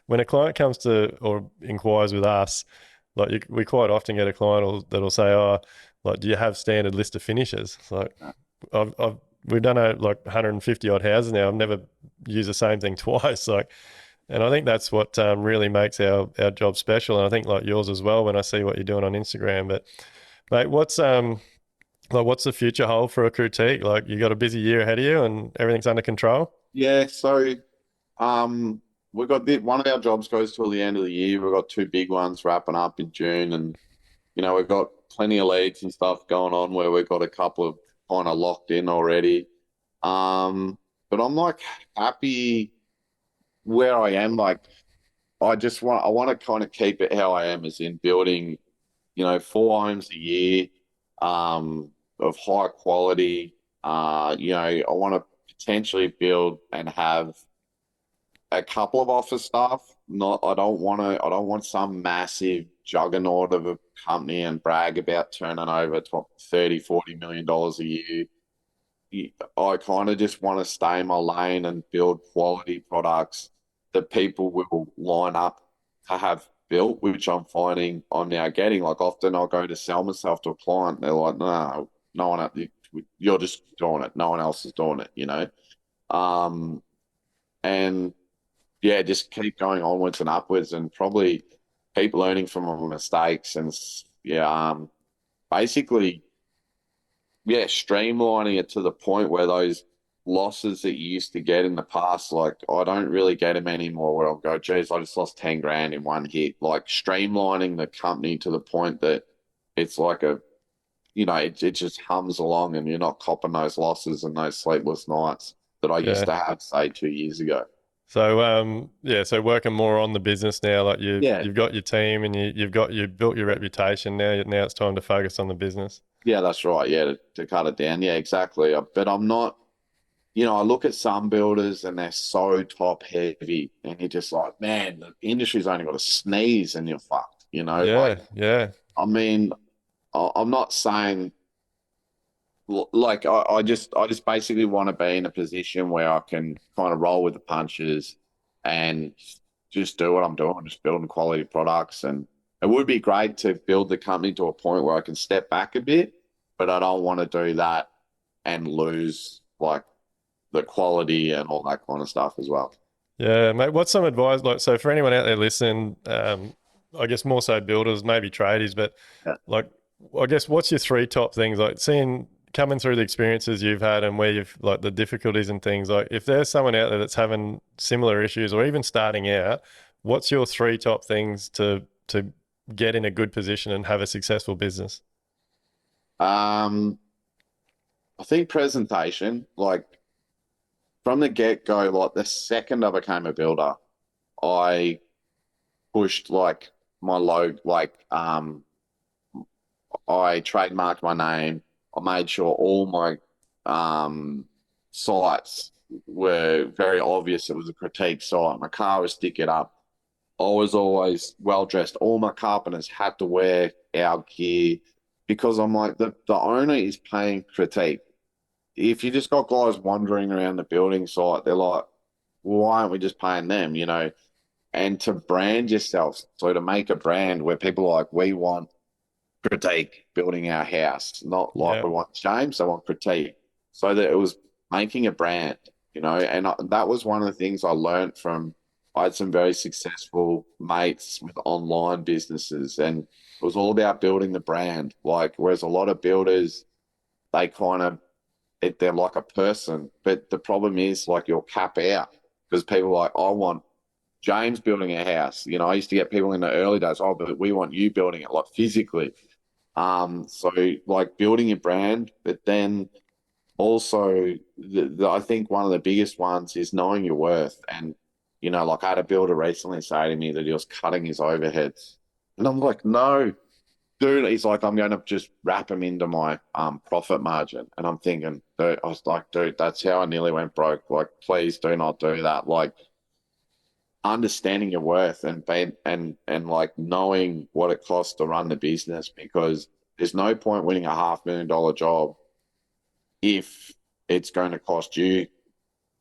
when a client comes to or inquires with us, like we quite often get a client that'll say, "Oh, like do you have standard list of finishes?" It's like I've we've done like 150 odd houses now. I've never used the same thing twice. Like, and I think that's what really makes our job special. And I think like yours as well when I see what you're doing on Instagram. But mate, what's the future hold for a critique? Like you got a busy year ahead of you and everything's under control. Yeah, so we got one of our jobs goes till the end of the year. We've got two big ones wrapping up in June, and we've got plenty of leads and stuff going on where we've got a couple of kind of locked in already. But I'm like happy where I am. Like I want to kind of keep it how I am, as in building, 4 homes a year. of high quality. I want to potentially build and have a couple of office staff. Not, I don't want some massive juggernaut of a company and brag about turning over to 30, $40 million a year. I kind of just want to stay in my lane and build quality products that people will line up to have built, which I'm finding I'm now getting. Like often I'll go to sell myself to a client, they're like, no, no one, you're just doing it. No one else is doing it, you know? Um, and yeah, just keep going onwards and upwards and probably keep learning from my mistakes and basically streamlining it to the point where those losses that you used to get in the past, like I don't really get them anymore where I'll go, geez, I just lost 10 grand in one hit. Like streamlining the company to the point that it's like it just hums along and you're not copping those losses and those sleepless nights that I used Yeah. to have, say, 2 years ago. So so working more on the business now, like Yeah. you've got your team and you've built your reputation now. Now it's time to focus on the business. Yeah, that's right. Yeah, to cut it down. Yeah, exactly. But I'm not, I look at some builders and they're so top heavy, and you're just like, man, the industry's only got to sneeze and you're fucked. Like, Yeah, yeah, I mean, I'm not saying like I just basically want to be in a position where I can kind of roll with the punches and just do what I'm doing, just building quality products. And it would be great to build the company to a point where I can step back a bit, but I don't want to do that and lose like the quality and all that kind of stuff as well. yeah, mate. What's some advice like? So for anyone out there listening, I guess more so builders, maybe tradies, but Yeah. like, I guess what's your three top things? Like seeing coming through the experiences you've had and where you've like the difficulties and things. Like if there's someone out there that's having similar issues or even starting out, what's your three top things to get in a good position and have a successful business? Um, I think presentation, like from the get go, like the second I became a builder, I pushed like my logo, I trademarked my name. I made sure all my um, sites were very obvious. It was a critique site. My car was stick it up. I was always well dressed. All my carpenters had to wear our gear because I'm like, the owner is paying critique. If you just got guys wandering around the building site, they're like, why aren't we just paying them, And to brand yourself, so to make a brand where people are like, we want critique building our house, not like Yeah, we want James, I want critique. So that it was making a brand, and that was one of the things I learned from. I had some very successful mates with online businesses, and it was all about building the brand. Like, whereas a lot of builders, they kind of, they're like a person, but the problem is like you'll cap out because people are like, I want James building a house. I used to get people in the early days, oh, but we want you building it like physically. So like building your brand, but then also I think one of the biggest ones is knowing your worth. And, like I had a builder recently say to me that he was cutting his overheads. And I'm like, no, dude, he's like, I'm going to just wrap him into my profit margin. And I'm thinking, dude, I was like, dude, that's how I nearly went broke. Like, please do not do that. Like, understanding your worth and being and like knowing what it costs to run the business, because there's no point winning a $500,000 job if it's going to cost you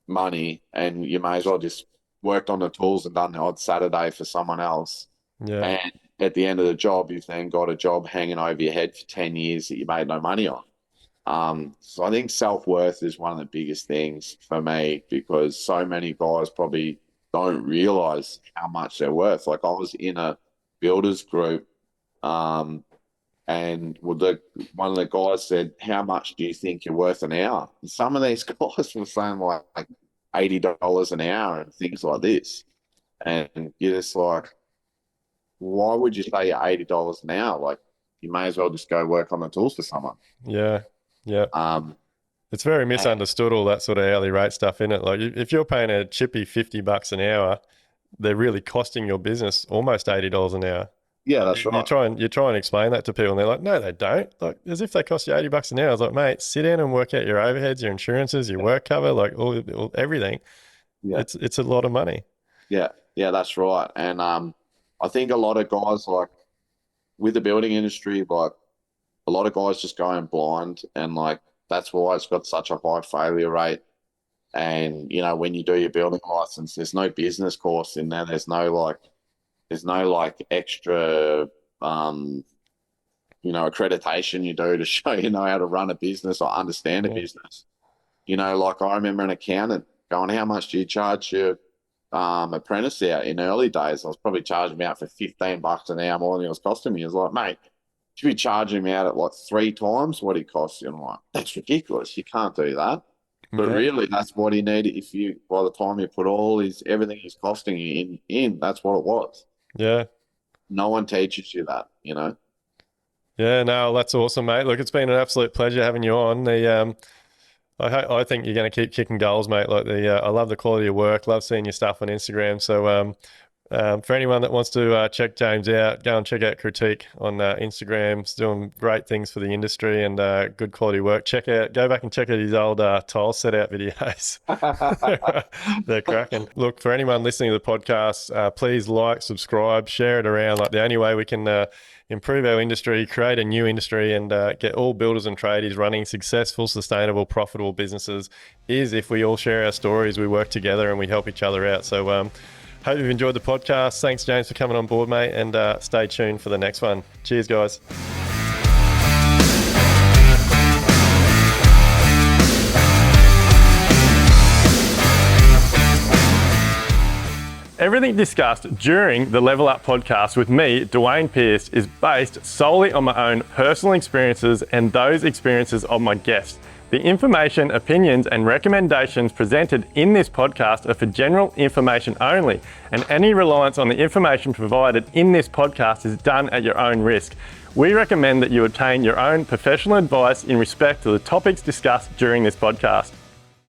money, and you may as well just worked on the tools and done the odd Saturday for someone else. yeah, And at the end of the job, you've then got a job hanging over your head for 10 years that you made no money on. So I think self-worth is one of the biggest things for me, because so many guys probably don't realize how much they're worth. Like I was in a builders group, and one of the guys said, how much do you think you're worth an hour? And some of these guys were saying like $80 an hour and things like this. And you're just like, why would you say you're $80 an hour? Like you may as well just go work on the tools for someone. yeah, yeah. Um, It's very and misunderstood, all that sort of hourly rate stuff in it. Like if you're paying a chippy $50 an hour, they're really costing your business almost $80 an hour. Yeah, You, that's you right. try and you try and explain that to people, and they're like, "No, they don't." Like, as if they cost you $80 an hour. I was like, "Mate, sit down and work out your overheads, your insurances, your work cover, like all everything. Yeah, It's a lot of money." yeah, yeah, that's right. And I think a lot of guys like with the building industry, like a lot of guys just going blind, and like that's why it's got such a high failure rate. And when you do your building license, there's no business course in there. There's no like extra um accreditation you do to show you know how to run a business or understand a Yeah. business. Like I remember an accountant going, "How much do you charge your apprentice out?" In early days, I was probably charging him out for $15 an hour more than it was costing me. He was like, "Mate, you should be charging him out at like 3 times what he costs you." And I'm like, "That's ridiculous. You can't do that." But Yeah. really, that's what he needed. If you, by the time you put all his everything he's costing you in, that's what it was. Yeah. No one teaches you that. Yeah, no, that's awesome, mate. Look, it's been an absolute pleasure having you on. I think you're going to keep kicking goals, mate. Like I love the quality of work. Love seeing your stuff on Instagram. So, for anyone that wants to check James out, go and check out Critique on Instagram. He's doing great things for the industry and good quality work. Go back and check out his old tile set out videos. They're cracking. Look, for anyone listening to the podcast, please like, subscribe, share it around. Like the only way we can improve our industry, create a new industry, and get all builders and tradies running successful, sustainable, profitable businesses is if we all share our stories, we work together, and we help each other out. So, hope you've enjoyed the podcast. Thanks, James, for coming on board, mate, and stay tuned for the next one. Cheers, guys. Everything discussed during the Level Up podcast with me, Duayne Pearce, is based solely on my own personal experiences and those experiences of my guests. The information, opinions, and recommendations presented in this podcast are for general information only, and any reliance on the information provided in this podcast is done at your own risk. We recommend that you obtain your own professional advice in respect to the topics discussed during this podcast.